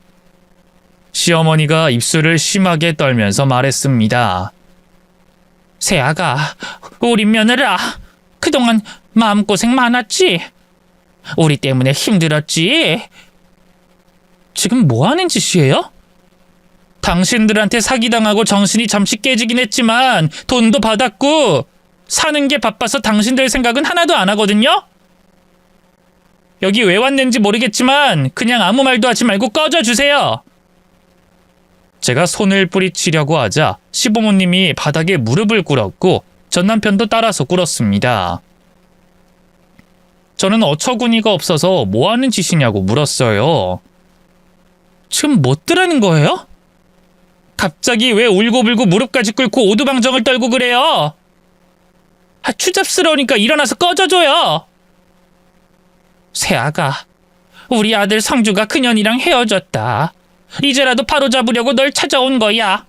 시어머니가 입술을 심하게 떨면서 말했습니다. 새아가, 우리 며느라, 그동안 마음고생 많았지? 우리 때문에 힘들었지? 지금 뭐 하는 짓이에요? 당신들한테 사기당하고 정신이 잠시 깨지긴 했지만 돈도 받았고 사는 게 바빠서 당신들 생각은 하나도 안 하거든요? 여기 왜 왔는지 모르겠지만 그냥 아무 말도 하지 말고 꺼져주세요. 제가 손을 뿌리치려고 하자 시부모님이 바닥에 무릎을 꿇었고 전 남편도 따라서 꿇었습니다. 저는 어처구니가 없어서 뭐 하는 짓이냐고 물었어요. 지금 뭐 뜨라는 거예요? 갑자기 왜 울고불고 무릎까지 꿇고 오두방정을 떨고 그래요? 추잡스러우니까 일어나서 꺼져줘요. 새아가, 우리 아들 성주가 그년이랑 헤어졌다. 이제라도 바로잡으려고 널 찾아온 거야.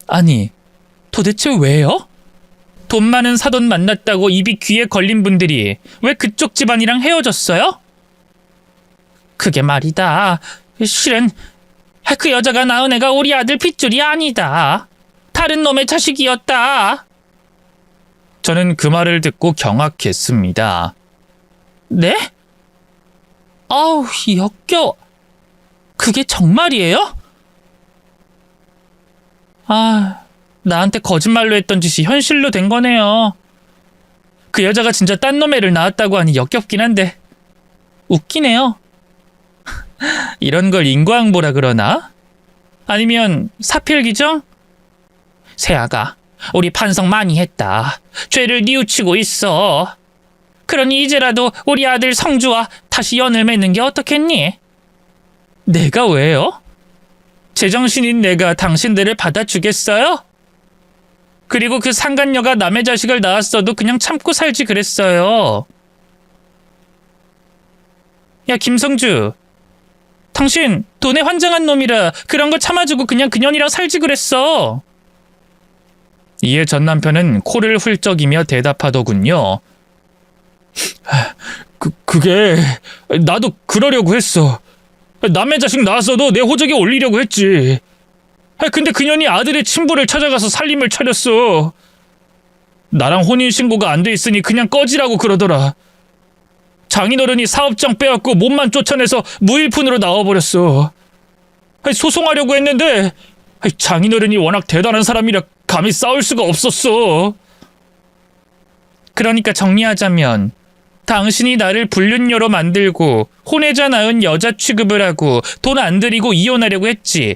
아니, 도대체 왜요? 돈 많은 사돈 만났다고 입이 귀에 걸린 분들이 왜 그쪽 집안이랑 헤어졌어요? 그게 말이다. 실은 그 여자가 낳은 애가 우리 아들 핏줄이 아니다. 다른 놈의 자식이었다. 저는 그 말을 듣고 경악했습니다. 네? 아우, 역겨워. 그게 정말이에요? 나한테 거짓말로 했던 짓이 현실로 된 거네요. 그 여자가 진짜 딴 놈 애를 낳았다고 하니 역겹긴 한데 웃기네요. 이런 걸 인과응보라 그러나? 아니면 사필기정? 세아가, 우리 반성 많이 했다. 죄를 뉘우치고 있어. 그러니 이제라도 우리 아들 성주와 다시 연을 맺는 게 어떻겠니? 내가 왜요? 제정신인 내가 당신들을 받아주겠어요? 그리고 그 상간녀가 남의 자식을 낳았어도 그냥 참고 살지 그랬어요. 야, 김성주. 당신 돈에 환장한 놈이라 그런 거 참아주고 그냥 그년이랑 살지 그랬어. 이에 전 남편은 코를 훌쩍이며 대답하더군요. 그게 나도 그러려고 했어. 남의 자식 낳았어도 내 호적에 올리려고 했지. 근데 그년이 아들의 친부를 찾아가서 살림을 차렸어. 나랑 혼인신고가 안 돼 있으니 그냥 꺼지라고 그러더라. 장인어른이 사업장 빼앗고 몸만 쫓아내서 무일푼으로 나와버렸어. 소송하려고 했는데 장인어른이 워낙 대단한 사람이라 감히 싸울 수가 없었어. 그러니까 정리하자면 당신이 나를 불륜녀로 만들고 혼외자 낳은 여자 취급을 하고 돈 안 들이고 이혼하려고 했지.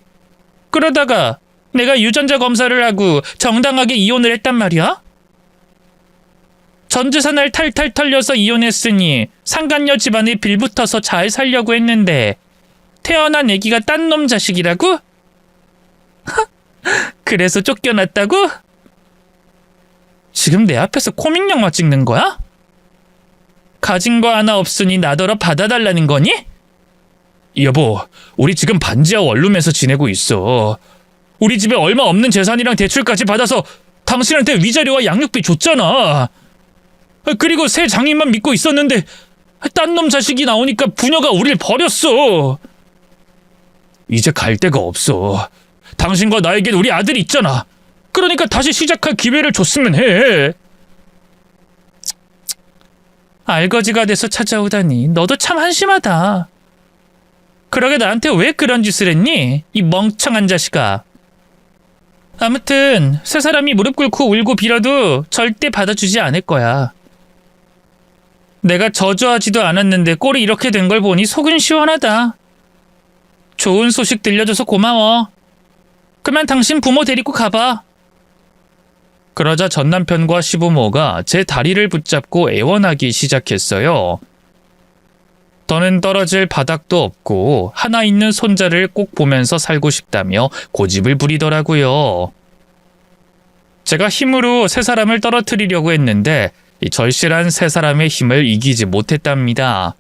그러다가 내가 유전자 검사를 하고 정당하게 이혼을 했단 말이야? 전 재산을 탈탈 털려서 이혼했으니 상간녀 집안에 빌붙어서 잘 살려고 했는데 태어난 애기가 딴 놈 자식이라고? 그래서 쫓겨났다고? 지금 내 앞에서 코믹 영화 찍는 거야? 가진 거 하나 없으니 나더러 받아달라는 거니? 여보, 우리 지금 반지하 원룸에서 지내고 있어. 우리 집에 얼마 없는 재산이랑 대출까지 받아서 당신한테 위자료와 양육비 줬잖아. 그리고 새 장인만 믿고 있었는데 딴 놈 자식이 나오니까 부녀가 우릴 버렸어. 이제 갈 데가 없어. 당신과 나에겐 우리 아들이 있잖아. 그러니까 다시 시작할 기회를 줬으면 해. 알거지가 돼서 찾아오다니 너도 참 한심하다. 그러게 나한테 왜 그런 짓을 했니? 이 멍청한 자식아. 아무튼 세 사람이 무릎 꿇고 울고 빌어도 절대 받아주지 않을 거야. 내가 저주하지도 않았는데 꼴이 이렇게 된 걸 보니 속은 시원하다. 좋은 소식 들려줘서 고마워. 그만 당신 부모 데리고 가봐. 그러자 전 남편과 시부모가 제 다리를 붙잡고 애원하기 시작했어요. 더는 떨어질 바닥도 없고 하나 있는 손자를 꼭 보면서 살고 싶다며 고집을 부리더라고요. 제가 힘으로 세 사람을 떨어뜨리려고 했는데 이 절실한 세 사람의 힘을 이기지 못했답니다.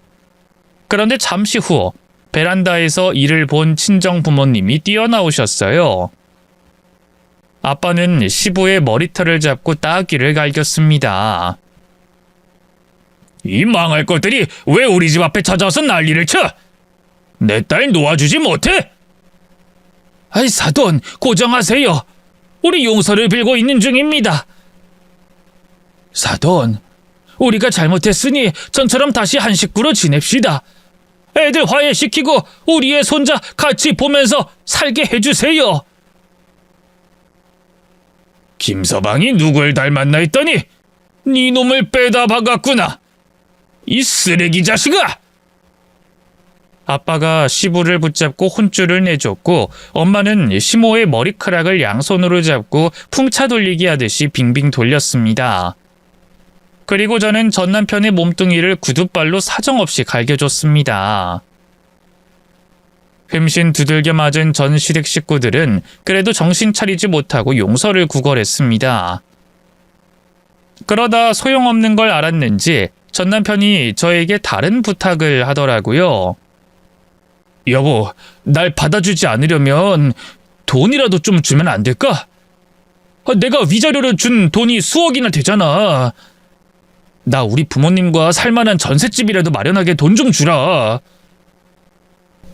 그런데 잠시 후 베란다에서 이를 본 친정 부모님이 뛰어나오셨어요. 아빠는 시부의 머리털을 잡고 따귀를 갈겼습니다. 이 망할 것들이 왜 우리 집 앞에 찾아와서 난리를 쳐? 내 딸 놓아주지 못해? 아이 사돈, 고정하세요. 우리 용서를 빌고 있는 중입니다. 사돈, 우리가 잘못했으니 전처럼 다시 한 식구로 지냅시다. 애들 화해시키고 우리의 손자 같이 보면서 살게 해주세요. 김서방이 누굴 닮았나 했더니 네 놈을 빼다 박았구나. 이 쓰레기 자식아! 아빠가 시부를 붙잡고 혼쭐을 내줬고 엄마는 시모의 머리카락을 양손으로 잡고 풍차 돌리기 하듯이 빙빙 돌렸습니다. 그리고 저는 전 남편의 몸뚱이를 구두발로 사정없이 갈겨줬습니다. 흠신 두들겨 맞은 전 시댁 식구들은 그래도 정신 차리지 못하고 용서를 구걸했습니다. 그러다 소용없는 걸 알았는지 전 남편이 저에게 다른 부탁을 하더라고요. 여보, 날 받아주지 않으려면 돈이라도 좀 주면 안 될까? 내가 위자료로 준 돈이 수억이나 되잖아. 나 우리 부모님과 살만한 전셋집이라도 마련하게 돈 좀 주라.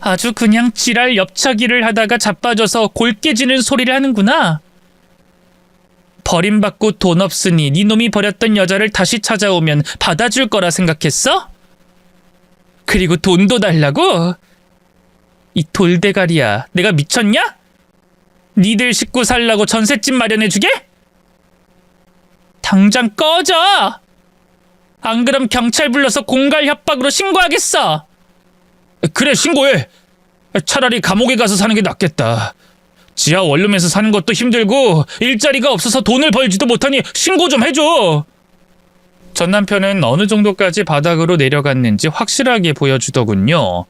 아주 그냥 지랄 엽차기를 하다가 자빠져서 골 깨지는 소리를 하는구나. 버림받고 돈 없으니 네 놈이 버렸던 여자를 다시 찾아오면 받아줄 거라 생각했어? 그리고 돈도 달라고? 이 돌대가리야, 내가 미쳤냐? 니들 식구 살라고 전셋집 마련해주게? 당장 꺼져! 안 그럼 경찰 불러서 공갈 협박으로 신고하겠어! 그래, 신고해. 차라리 감옥에 가서 사는 게 낫겠다. 지하 원룸에서 사는 것도 힘들고 일자리가 없어서 돈을 벌지도 못하니 신고 좀 해줘. 전 남편은 어느 정도까지 바닥으로 내려갔는지 확실하게 보여주더군요.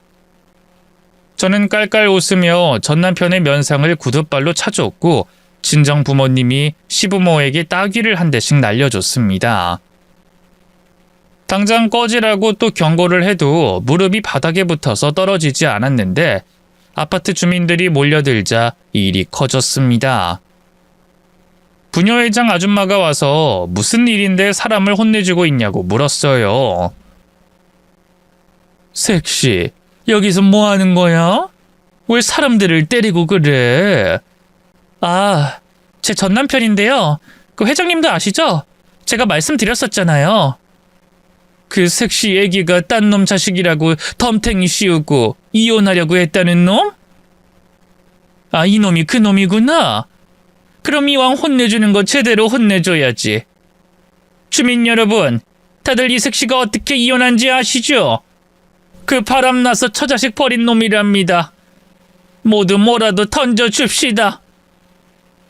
저는 깔깔 웃으며 전 남편의 면상을 구둣발로 차줬고 친정 부모님이 시부모에게 따귀를 한 대씩 날려줬습니다. 당장 꺼지라고 또 경고를 해도 무릎이 바닥에 붙어서 떨어지지 않았는데 아파트 주민들이 몰려들자 일이 커졌습니다. 부녀회장 아줌마가 와서 무슨 일인데 사람을 혼내주고 있냐고 물었어요. 색시, 여기서 뭐 하는 거야? 왜 사람들을 때리고 그래? 아, 제 전 남편인데요. 그 회장님도 아시죠? 제가 말씀드렸었잖아요. 그 색시 애기가 딴 놈 자식이라고 덤탱이 씌우고 이혼하려고 했다는 놈? 아, 이놈이 그 놈이구나. 그럼 이왕 혼내주는 거 제대로 혼내줘야지. 주민 여러분, 다들 이 색시가 어떻게 이혼한지 아시죠? 그 바람나서 처자식 버린 놈이랍니다. 모두 뭐라도 던져줍시다.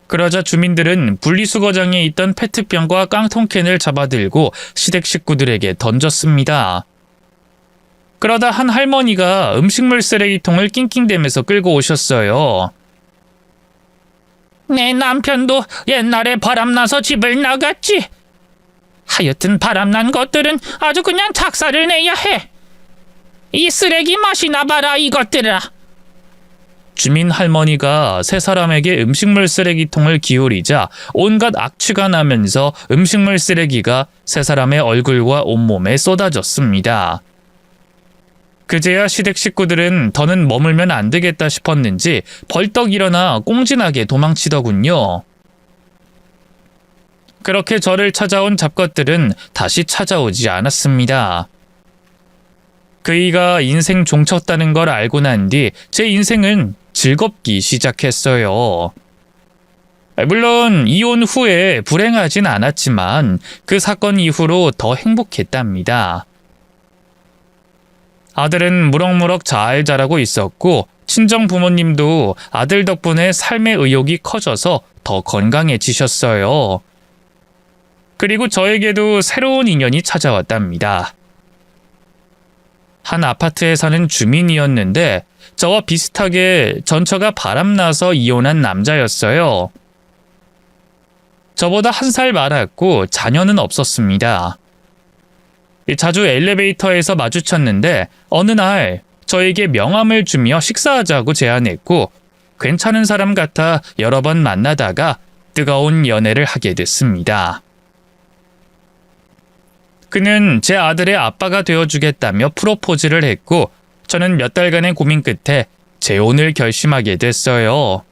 그러자 주민들은 분리수거장에 있던 페트병과 깡통캔을 잡아들고 시댁 식구들에게 던졌습니다. 그러다 한 할머니가 음식물 쓰레기통을 낑낑대면서 끌고 오셨어요. 내 남편도 옛날에 바람나서 집을 나갔지. 하여튼 바람난 것들은 아주 그냥 작사를 내야 해. 이 쓰레기 맛이나 봐라 이것들아. 주민 할머니가 세 사람에게 음식물 쓰레기통을 기울이자 온갖 악취가 나면서 음식물 쓰레기가 세 사람의 얼굴과 온몸에 쏟아졌습니다. 그제야 시댁 식구들은 더는 머물면 안 되겠다 싶었는지 벌떡 일어나 꽁진하게 도망치더군요. 그렇게 저를 찾아온 잡것들은 다시 찾아오지 않았습니다. 그이가 인생 종쳤다는 걸 알고 난 뒤 제 인생은 즐겁기 시작했어요. 물론 이혼 후에 불행하진 않았지만 그 사건 이후로 더 행복했답니다. 아들은 무럭무럭 잘 자라고 있었고 친정 부모님도 아들 덕분에 삶의 의욕이 커져서 더 건강해지셨어요. 그리고 저에게도 새로운 인연이 찾아왔답니다. 한 아파트에 사는 주민이었는데 저와 비슷하게 전처가 바람나서 이혼한 남자였어요. 저보다 1살 많았고 자녀는 없었습니다. 자주 엘리베이터에서 마주쳤는데 어느 날 저에게 명함을 주며 식사하자고 제안했고 괜찮은 사람 같아 여러 번 만나다가 뜨거운 연애를 하게 됐습니다. 그는 제 아들의 아빠가 되어주겠다며 프로포즈를 했고 저는 몇 달간의 고민 끝에 재혼을 결심하게 됐어요.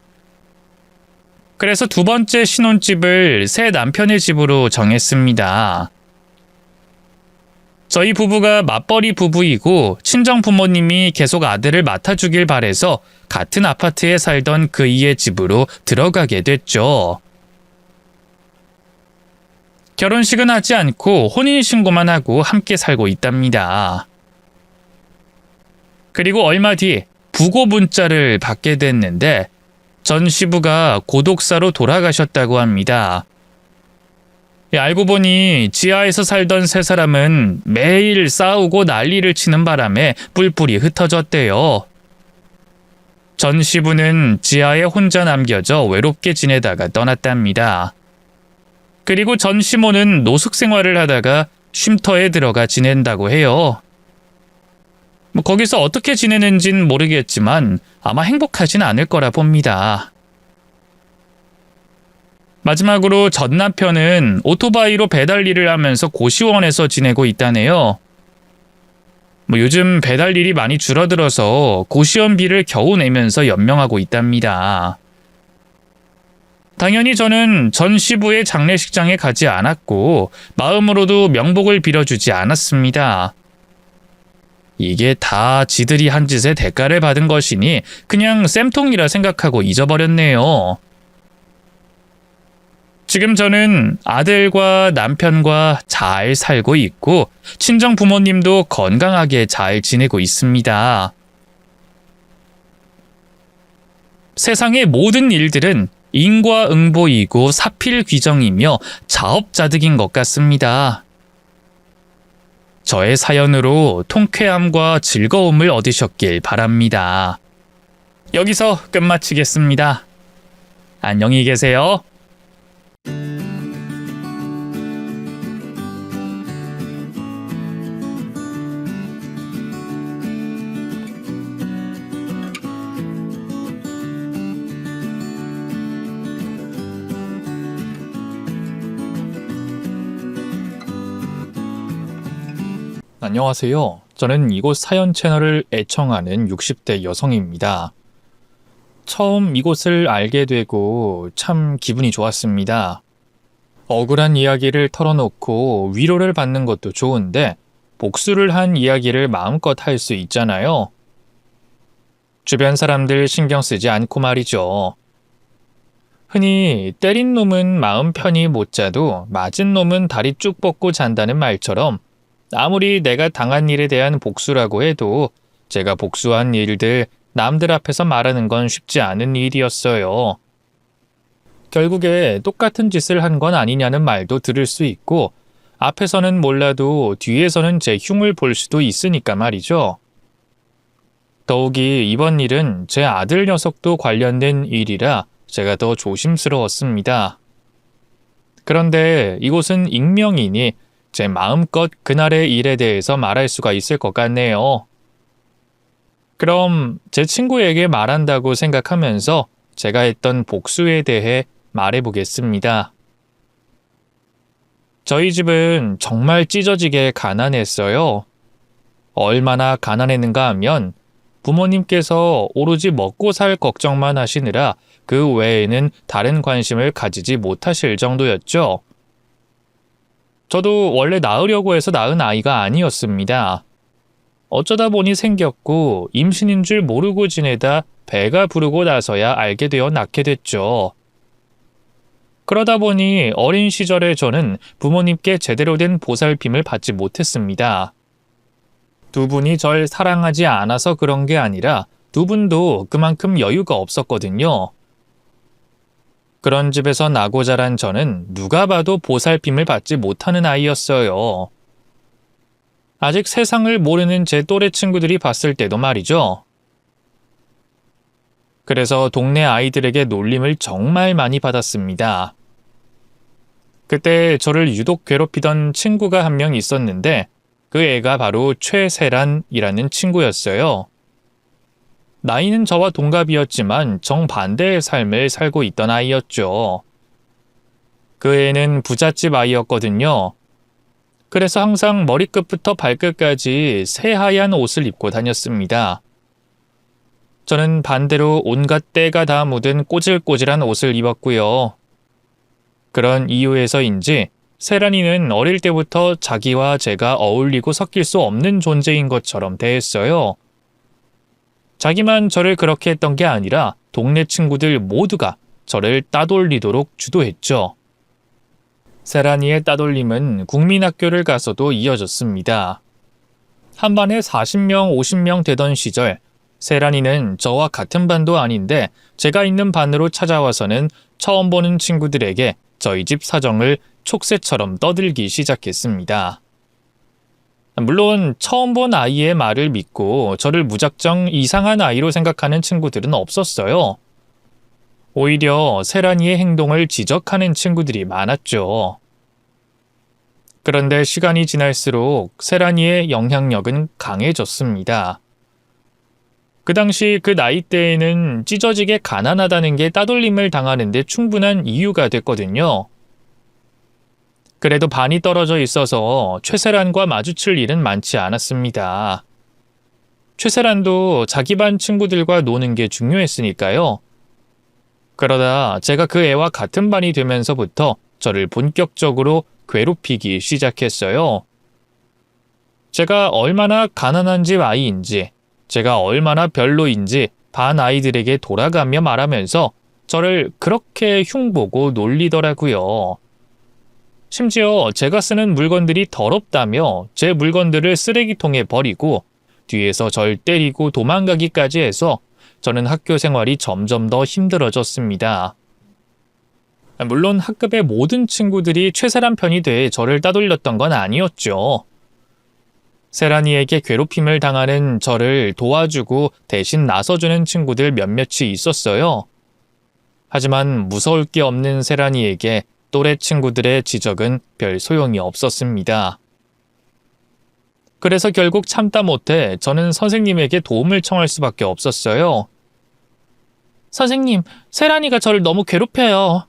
그래서 두 번째 신혼집을 새 남편의 집으로 정했습니다. 저희 부부가 맞벌이 부부이고 친정 부모님이 계속 아들을 맡아주길 바래서 같은 아파트에 살던 그이의 집으로 들어가게 됐죠. 결혼식은 하지 않고 혼인신고만 하고 함께 살고 있답니다. 그리고 얼마 뒤 부고 문자를 받게 됐는데 전 시부가 고독사로 돌아가셨다고 합니다. 알고 보니 지하에서 살던 세 사람은 매일 싸우고 난리를 치는 바람에 뿔뿔이 흩어졌대요. 전 시부는 지하에 혼자 남겨져 외롭게 지내다가 떠났답니다. 그리고 전 시모는 노숙 생활을 하다가 쉼터에 들어가 지낸다고 해요. 거기서 어떻게 지내는진 모르겠지만 아마 행복하진 않을 거라 봅니다. 마지막으로 전 남편은 오토바이로 배달 일을 하면서 고시원에서 지내고 있다네요. 요즘 배달 일이 많이 줄어들어서 고시원비를 겨우 내면서 연명하고 있답니다. 당연히 저는 전 시부의 장례식장에 가지 않았고 마음으로도 명복을 빌어주지 않았습니다. 이게 다 지들이 한 짓의 대가를 받은 것이니 그냥 쌤통이라 생각하고 잊어버렸네요. 지금 저는 아들과 남편과 잘 살고 있고 친정 부모님도 건강하게 잘 지내고 있습니다. 세상의 모든 일들은 인과응보이고 사필귀정이며 자업자득인 것 같습니다. 저의 사연으로 통쾌함과 즐거움을 얻으셨길 바랍니다. 여기서 끝마치겠습니다. 안녕히 계세요. 안녕하세요. 저는 이곳 사연 채널을 애청하는 60대 여성입니다. 처음 이곳을 알게 되고 참 기분이 좋았습니다. 억울한 이야기를 털어놓고 위로를 받는 것도 좋은데 복수를 한 이야기를 마음껏 할 수 있잖아요. 주변 사람들 신경 쓰지 않고 말이죠. 흔히 때린 놈은 마음 편히 못 자도 맞은 놈은 다리 쭉 뻗고 잔다는 말처럼 아무리 내가 당한 일에 대한 복수라고 해도 제가 복수한 일들 남들 앞에서 말하는 건 쉽지 않은 일이었어요. 결국에 똑같은 짓을 한 건 아니냐는 말도 들을 수 있고 앞에서는 몰라도 뒤에서는 제 흉을 볼 수도 있으니까 말이죠. 더욱이 이번 일은 제 아들 녀석도 관련된 일이라 제가 더 조심스러웠습니다. 그런데 이곳은 익명이니 제 마음껏 그날의 일에 대해서 말할 수가 있을 것 같네요. 그럼 제 친구에게 말한다고 생각하면서 제가 했던 복수에 대해 말해보겠습니다. 저희 집은 정말 찢어지게 가난했어요. 얼마나 가난했는가 하면 부모님께서 오로지 먹고 살 걱정만 하시느라 그 외에는 다른 관심을 가지지 못하실 정도였죠. 저도 원래 낳으려고 해서 낳은 아이가 아니었습니다. 어쩌다 보니 생겼고 임신인 줄 모르고 지내다 배가 부르고 나서야 알게 되어 낳게 됐죠. 그러다 보니 어린 시절에 저는 부모님께 제대로 된 보살핌을 받지 못했습니다. 두 분이 절 사랑하지 않아서 그런 게 아니라 두 분도 그만큼 여유가 없었거든요. 그런 집에서 나고 자란 저는 누가 봐도 보살핌을 받지 못하는 아이였어요. 아직 세상을 모르는 제 또래 친구들이 봤을 때도 말이죠. 그래서 동네 아이들에게 놀림을 정말 많이 받았습니다. 그때 저를 유독 괴롭히던 친구가 한 명 있었는데 그 애가 바로 최세란이라는 친구였어요. 나이는 저와 동갑이었지만 정반대의 삶을 살고 있던 아이였죠. 그 애는 부잣집 아이였거든요. 그래서 항상 머리끝부터 발끝까지 새하얀 옷을 입고 다녔습니다. 저는 반대로 온갖 때가 다 묻은 꼬질꼬질한 옷을 입었고요. 그런 이유에서인지 세란이는 어릴 때부터 자기와 제가 어울리고 섞일 수 없는 존재인 것처럼 대했어요. 자기만 저를 그렇게 했던 게 아니라 동네 친구들 모두가 저를 따돌리도록 주도했죠. 세란이의 따돌림은 국민학교를 가서도 이어졌습니다. 한 반에 40명, 50명 되던 시절 세란이는 저와 같은 반도 아닌데 제가 있는 반으로 찾아와서는 처음 보는 친구들에게 저희 집 사정을 촉새처럼 떠들기 시작했습니다. 물론 처음 본 아이의 말을 믿고 저를 무작정 이상한 아이로 생각하는 친구들은 없었어요. 오히려 세란이의 행동을 지적하는 친구들이 많았죠. 그런데 시간이 지날수록 세란이의 영향력은 강해졌습니다. 그 당시 그 나이대에는 찢어지게 가난하다는 게 따돌림을 당하는 데 충분한 이유가 됐거든요. 그래도 반이 떨어져 있어서 최세란과 마주칠 일은 많지 않았습니다. 최세란도 자기 반 친구들과 노는 게 중요했으니까요. 그러다 제가 그 애와 같은 반이 되면서부터 저를 본격적으로 괴롭히기 시작했어요. 제가 얼마나 가난한 집 아이인지, 제가 얼마나 별로인지 반 아이들에게 돌아가며 말하면서 저를 그렇게 흉보고 놀리더라고요. 심지어 제가 쓰는 물건들이 더럽다며 제 물건들을 쓰레기통에 버리고 뒤에서 절 때리고 도망가기까지 해서 저는 학교 생활이 점점 더 힘들어졌습니다. 물론 학급의 모든 친구들이 최세란 편이 돼 저를 따돌렸던 건 아니었죠. 세란이에게 괴롭힘을 당하는 저를 도와주고 대신 나서주는 친구들 몇몇이 있었어요. 하지만 무서울 게 없는 세란이에게 또래 친구들의 지적은 별 소용이 없었습니다. 그래서 결국 참다 못해 저는 선생님에게 도움을 청할 수밖에 없었어요. 선생님, 세란이가 저를 너무 괴롭혀요.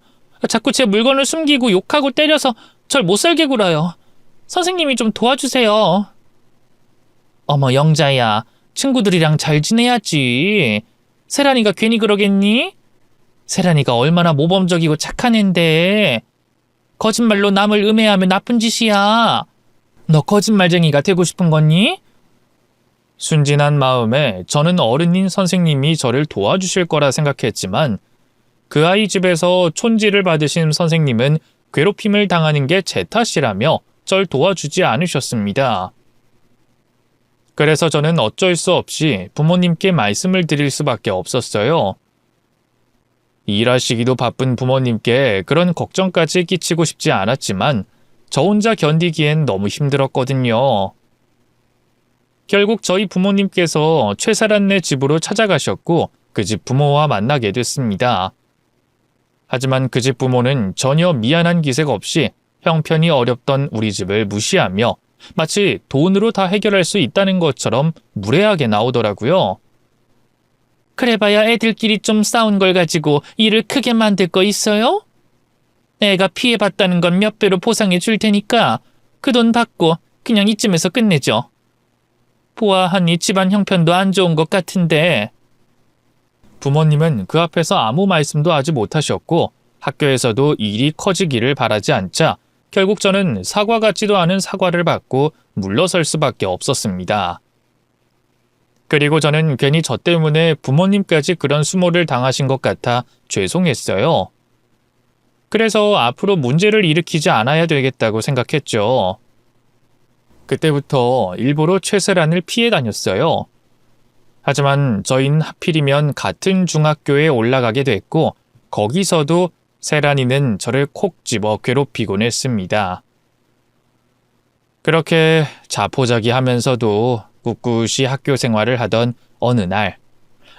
자꾸 제 물건을 숨기고 욕하고 때려서 절 못살게 굴어요. 선생님이 좀 도와주세요. 어머, 영자야. 친구들이랑 잘 지내야지. 세란이가 괜히 그러겠니? 세란이가 얼마나 모범적이고 착한 앤데. 거짓말로 남을 음해하면 나쁜 짓이야. 너 거짓말쟁이가 되고 싶은 거니? 순진한 마음에 저는 어른인 선생님이 저를 도와주실 거라 생각했지만 그 아이 집에서 촌지를 받으신 선생님은 괴롭힘을 당하는 게 제 탓이라며 절 도와주지 않으셨습니다. 그래서 저는 어쩔 수 없이 부모님께 말씀을 드릴 수밖에 없었어요. 일하시기도 바쁜 부모님께 그런 걱정까지 끼치고 싶지 않았지만 저 혼자 견디기엔 너무 힘들었거든요. 결국 저희 부모님께서 최사란네 집으로 찾아가셨고 그 집 부모와 만나게 됐습니다. 하지만 그 집 부모는 전혀 미안한 기색 없이 형편이 어렵던 우리 집을 무시하며 마치 돈으로 다 해결할 수 있다는 것처럼 무례하게 나오더라고요. 그래봐야 애들끼리 좀 싸운 걸 가지고 일을 크게 만들 거 있어요? 애가 피해봤다는 건 몇 배로 보상해 줄 테니까 그 돈 받고 그냥 이쯤에서 끝내죠. 보아하니 집안 형편도 안 좋은 것 같은데. 부모님은 그 앞에서 아무 말씀도 하지 못하셨고 학교에서도 일이 커지기를 바라지 않자 결국 저는 사과 같지도 않은 사과를 받고 물러설 수밖에 없었습니다. 그리고 저는 괜히 저 때문에 부모님까지 그런 수모를 당하신 것 같아 죄송했어요. 그래서 앞으로 문제를 일으키지 않아야 되겠다고 생각했죠. 그때부터 일부러 최세란을 피해 다녔어요. 하지만 저희는 하필이면 같은 중학교에 올라가게 됐고 거기서도 세란이는 저를 콕 집어 괴롭히곤 했습니다. 그렇게 자포자기하면서도 꿋꿋이 학교 생활을 하던 어느 날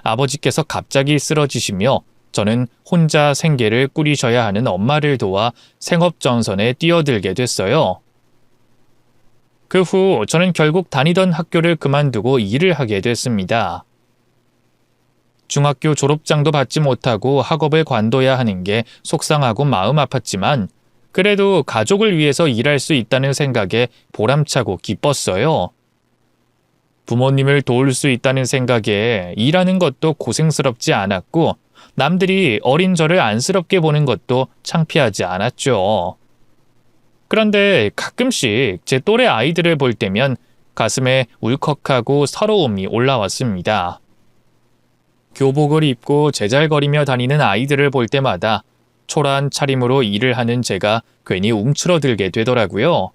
아버지께서 갑자기 쓰러지시며 저는 혼자 생계를 꾸리셔야 하는 엄마를 도와 생업전선에 뛰어들게 됐어요. 그 후 저는 결국 다니던 학교를 그만두고 일을 하게 됐습니다. 중학교 졸업장도 받지 못하고 학업을 관둬야 하는 게 속상하고 마음 아팠지만 그래도 가족을 위해서 일할 수 있다는 생각에 보람차고 기뻤어요. 부모님을 도울 수 있다는 생각에 일하는 것도 고생스럽지 않았고 남들이 어린 저를 안쓰럽게 보는 것도 창피하지 않았죠. 그런데 가끔씩 제 또래 아이들을 볼 때면 가슴에 울컥하고 서러움이 올라왔습니다. 교복을 입고 제잘거리며 다니는 아이들을 볼 때마다 초라한 차림으로 일을 하는 제가 괜히 움츠러들게 되더라고요.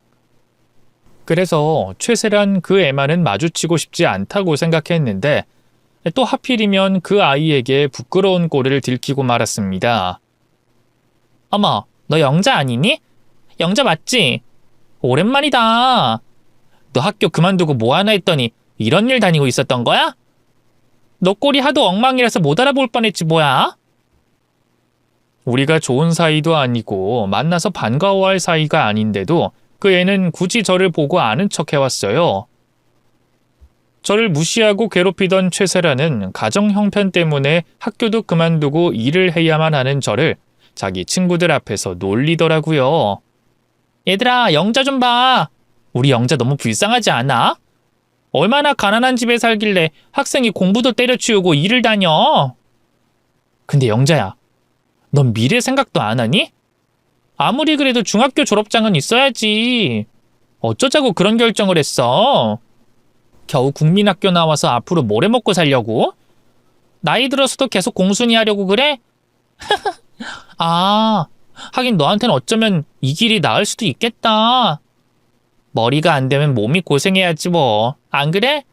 그래서 최세란 그 애만은 마주치고 싶지 않다고 생각했는데 또 하필이면 그 아이에게 부끄러운 꼴을 들키고 말았습니다. 어머, 너 영자 아니니? 영자 맞지? 오랜만이다. 너 학교 그만두고 뭐하나 했더니 이런 일 다니고 있었던 거야? 너 꼴이 하도 엉망이라서 못 알아볼 뻔했지 뭐야? 우리가 좋은 사이도 아니고 만나서 반가워할 사이가 아닌데도 그 애는 굳이 저를 보고 아는 척 해왔어요. 저를 무시하고 괴롭히던 최세라는 가정 형편 때문에 학교도 그만두고 일을 해야만 하는 저를 자기 친구들 앞에서 놀리더라고요. 얘들아, 영자 좀 봐. 우리 영자 너무 불쌍하지 않아? 얼마나 가난한 집에 살길래 학생이 공부도 때려치우고 일을 다녀. 근데 영자야, 넌 미래 생각도 안 하니? 아무리 그래도 중학교 졸업장은 있어야지. 어쩌자고 그런 결정을 했어? 겨우 국민학교 나와서 앞으로 뭘 해먹고 살려고? 나이 들어서도 계속 공순이 하려고 그래? 아, 하긴 너한테는 어쩌면 이 길이 나을 수도 있겠다. 머리가 안 되면 몸이 고생해야지 뭐. 안 그래?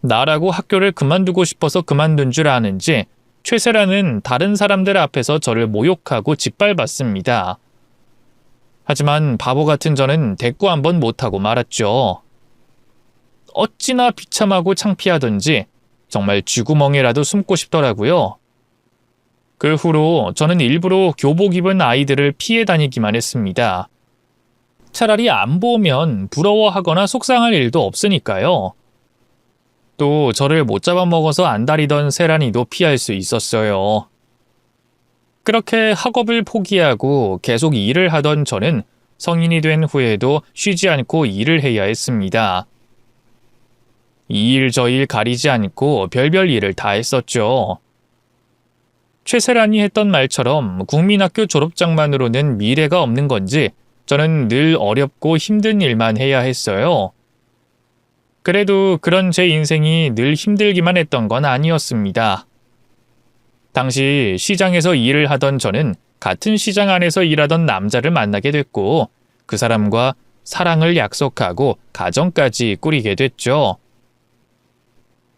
나라고 학교를 그만두고 싶어서 그만둔 줄 아는지 최세라는 다른 사람들 앞에서 저를 모욕하고 짓밟았습니다. 하지만 바보 같은 저는 대꾸 한번 못하고 말았죠. 어찌나 비참하고 창피하던지 정말 쥐구멍이라도 숨고 싶더라고요. 그 후로 저는 일부러 교복 입은 아이들을 피해 다니기만 했습니다. 차라리 안 보면 부러워하거나 속상할 일도 없으니까요. 또 저를 못 잡아먹어서 안달이던 세란이도 피할 수 있었어요. 그렇게 학업을 포기하고 계속 일을 하던 저는 성인이 된 후에도 쉬지 않고 일을 해야 했습니다. 이 일 저 일 가리지 않고 별별 일을 다 했었죠. 최세란이 했던 말처럼 국민학교 졸업장만으로는 미래가 없는 건지 저는 늘 어렵고 힘든 일만 해야 했어요. 그래도 그런 제 인생이 늘 힘들기만 했던 건 아니었습니다. 당시 시장에서 일을 하던 저는 같은 시장 안에서 일하던 남자를 만나게 됐고 그 사람과 사랑을 약속하고 가정까지 꾸리게 됐죠.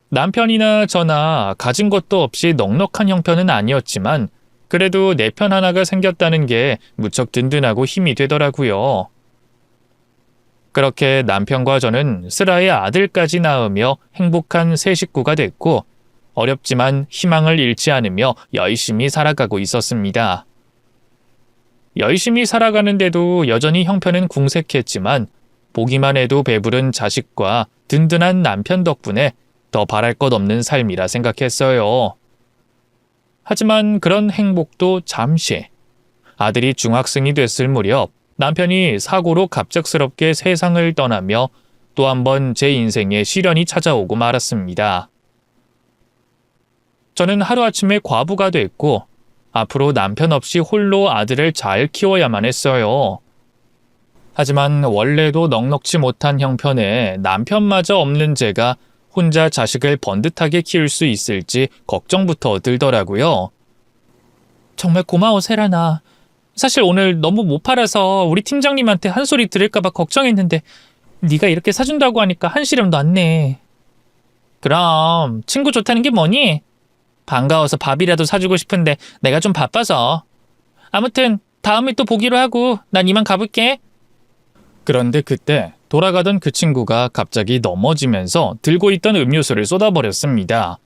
남편이나 저나 가진 것도 없이 넉넉한 형편은 아니었지만 그래도 내 편 하나가 생겼다는 게 무척 든든하고 힘이 되더라고요. 그렇게 남편과 저는 슬아의 아들까지 낳으며 행복한 새 식구가 됐고 어렵지만 희망을 잃지 않으며 열심히 살아가고 있었습니다. 열심히 살아가는데도 여전히 형편은 궁색했지만 보기만 해도 배부른 자식과 든든한 남편 덕분에 더 바랄 것 없는 삶이라 생각했어요. 하지만 그런 행복도 잠시. 아들이 중학생이 됐을 무렵 남편이 사고로 갑작스럽게 세상을 떠나며 또 한 번 제 인생에 시련이 찾아오고 말았습니다. 저는 하루아침에 과부가 됐고 앞으로 남편 없이 홀로 아들을 잘 키워야만 했어요. 하지만 원래도 넉넉지 못한 형편에 남편마저 없는 제가 혼자 자식을 번듯하게 키울 수 있을지 걱정부터 들더라고요. 정말 고마워, 세란아. 사실 오늘 너무 못 팔아서 우리 팀장님한테 한 소리 들을까 봐 걱정했는데 네가 이렇게 사준다고 하니까 한시름도 안 내. 그럼 친구 좋다는 게 뭐니? 반가워서 밥이라도 사주고 싶은데 내가 좀 바빠서. 아무튼 다음에 또 보기로 하고 난 이만 가볼게. 그런데 그때 돌아가던 그 친구가 갑자기 넘어지면서 들고 있던 음료수를 쏟아버렸습니다.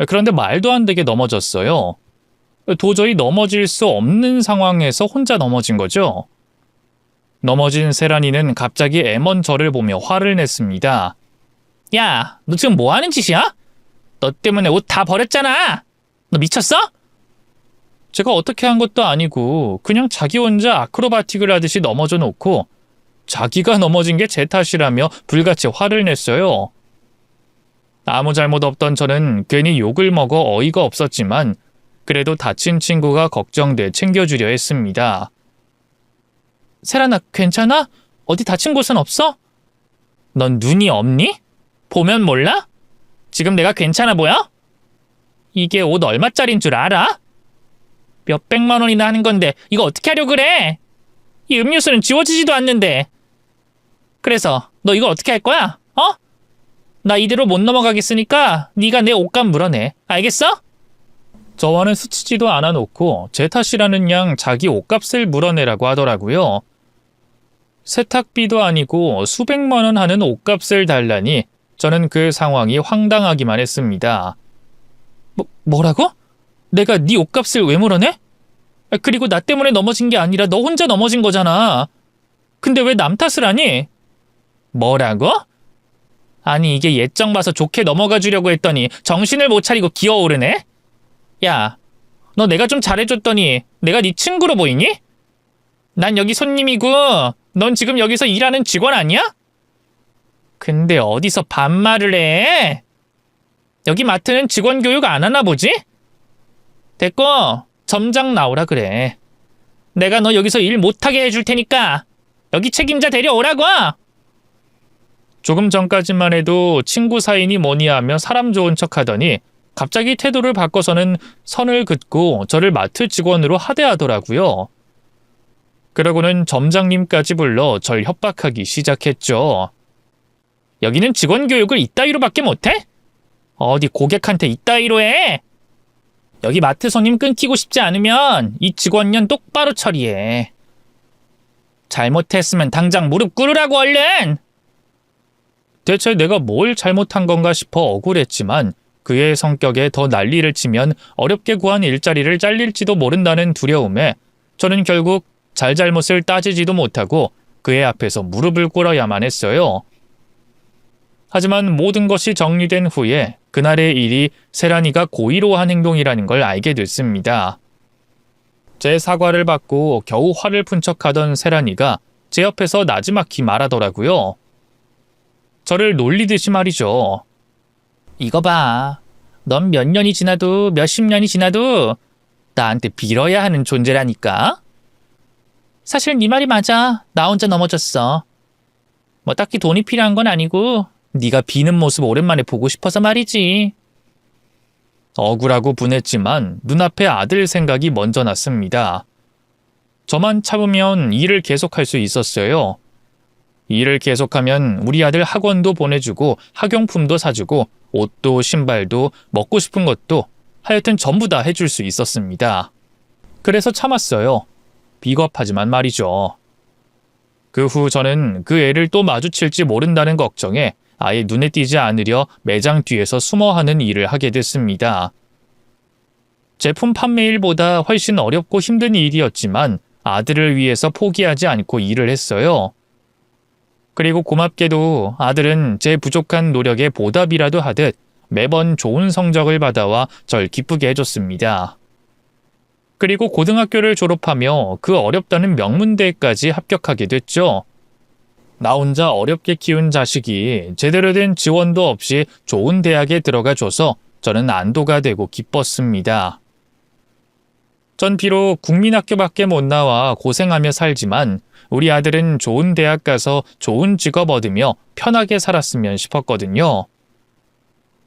그런데 말도 안 되게 넘어졌어요. 도저히 넘어질 수 없는 상황에서 혼자 넘어진 거죠. 넘어진 세란이는 갑자기 애먼 저를 보며 화를 냈습니다. 야, 너 지금 뭐 하는 짓이야? 너 때문에 옷 다 버렸잖아. 너 미쳤어? 제가 어떻게 한 것도 아니고 그냥 자기 혼자 아크로바틱을 하듯이 넘어져 놓고 자기가 넘어진 게 제 탓이라며 불같이 화를 냈어요. 아무 잘못 없던 저는 괜히 욕을 먹어 어이가 없었지만 그래도 다친 친구가 걱정돼 챙겨주려 했습니다. 세란아, 괜찮아? 어디 다친 곳은 없어? 넌 눈이 없니? 보면 몰라? 지금 내가 괜찮아 보여? 이게 옷 얼마짜린 줄 알아? 몇백만 원이나 하는 건데 이거 어떻게 하려고 그래? 이 음료수는 지워지지도 않는데. 그래서 너 이거 어떻게 할 거야? 어? 나 이대로 못 넘어가겠으니까 네가 내 옷값 물어내. 알겠어? 저와는 스치지도 않아 놓고 제 탓이라는 양 자기 옷값을 물어내라고 하더라고요. 세탁비도 아니고 수백만 원 하는 옷값을 달라니 저는 그 상황이 황당하기만 했습니다. 뭐라고? 내가 네 옷값을 왜 물어내? 그리고 나 때문에 넘어진 게 아니라 너 혼자 넘어진 거잖아. 근데 왜 남 탓을 하니? 뭐라고? 아니 이게 예정 봐서 좋게 넘어가 주려고 했더니 정신을 못 차리고 기어오르네? 야, 너 내가 좀 잘해줬더니 내가 네 친구로 보이니? 난 여기 손님이고 넌 지금 여기서 일하는 직원 아니야? 근데 어디서 반말을 해? 여기 마트는 직원 교육 안 하나 보지? 됐고 점장 나오라 그래. 내가 너 여기서 일 못하게 해줄 테니까 여기 책임자 데려오라고. 조금 전까지만 해도 친구 사이니 뭐니 하며 사람 좋은 척하더니 갑자기 태도를 바꿔서는 선을 긋고 저를 마트 직원으로 하대하더라고요. 그러고는 점장님까지 불러 절 협박하기 시작했죠. 여기는 직원 교육을 이따위로밖에 못해? 어디 고객한테 이따위로 해? 여기 마트 손님 끊기고 싶지 않으면 이 직원년 똑바로 처리해. 잘못했으면 당장 무릎 꿇으라고 얼른! 대체 내가 뭘 잘못한 건가 싶어 억울했지만 그의 성격에 더 난리를 치면 어렵게 구한 일자리를 잘릴지도 모른다는 두려움에 저는 결국 잘잘못을 따지지도 못하고 그의 앞에서 무릎을 꿇어야만 했어요. 하지만 모든 것이 정리된 후에 그날의 일이 세란이가 고의로 한 행동이라는 걸 알게 됐습니다. 제 사과를 받고 겨우 화를 푼 척하던 세란이가 제 옆에서 나지막히 말하더라고요. 저를 놀리듯이 말이죠. 이거 봐. 넌 몇 년이 지나도 몇십 년이 지나도 나한테 빌어야 하는 존재라니까. 사실 네 말이 맞아. 나 혼자 넘어졌어. 뭐 딱히 돈이 필요한 건 아니고 네가 비는 모습 오랜만에 보고 싶어서 말이지. 억울하고 분했지만 눈앞에 아들 생각이 먼저 났습니다. 저만 참으면 일을 계속할 수 있었어요. 일을 계속하면 우리 아들 학원도 보내주고 학용품도 사주고 옷도 신발도 먹고 싶은 것도 하여튼 전부 다 해줄 수 있었습니다. 그래서 참았어요. 비겁하지만 말이죠. 그 후 저는 그 애를 또 마주칠지 모른다는 걱정에 아예 눈에 띄지 않으려 매장 뒤에서 숨어하는 일을 하게 됐습니다. 제품 판매 일보다 훨씬 어렵고 힘든 일이었지만 아들을 위해서 포기하지 않고 일을 했어요. 그리고 고맙게도 아들은 제 부족한 노력에 보답이라도 하듯 매번 좋은 성적을 받아와 절 기쁘게 해줬습니다. 그리고 고등학교를 졸업하며 그 어렵다는 명문대까지 합격하게 됐죠. 나 혼자 어렵게 키운 자식이 제대로 된 지원도 없이 좋은 대학에 들어가 줘서 저는 안도가 되고 기뻤습니다. 전 비록 국민학교밖에 못 나와 고생하며 살지만 우리 아들은 좋은 대학 가서 좋은 직업 얻으며 편하게 살았으면 싶었거든요.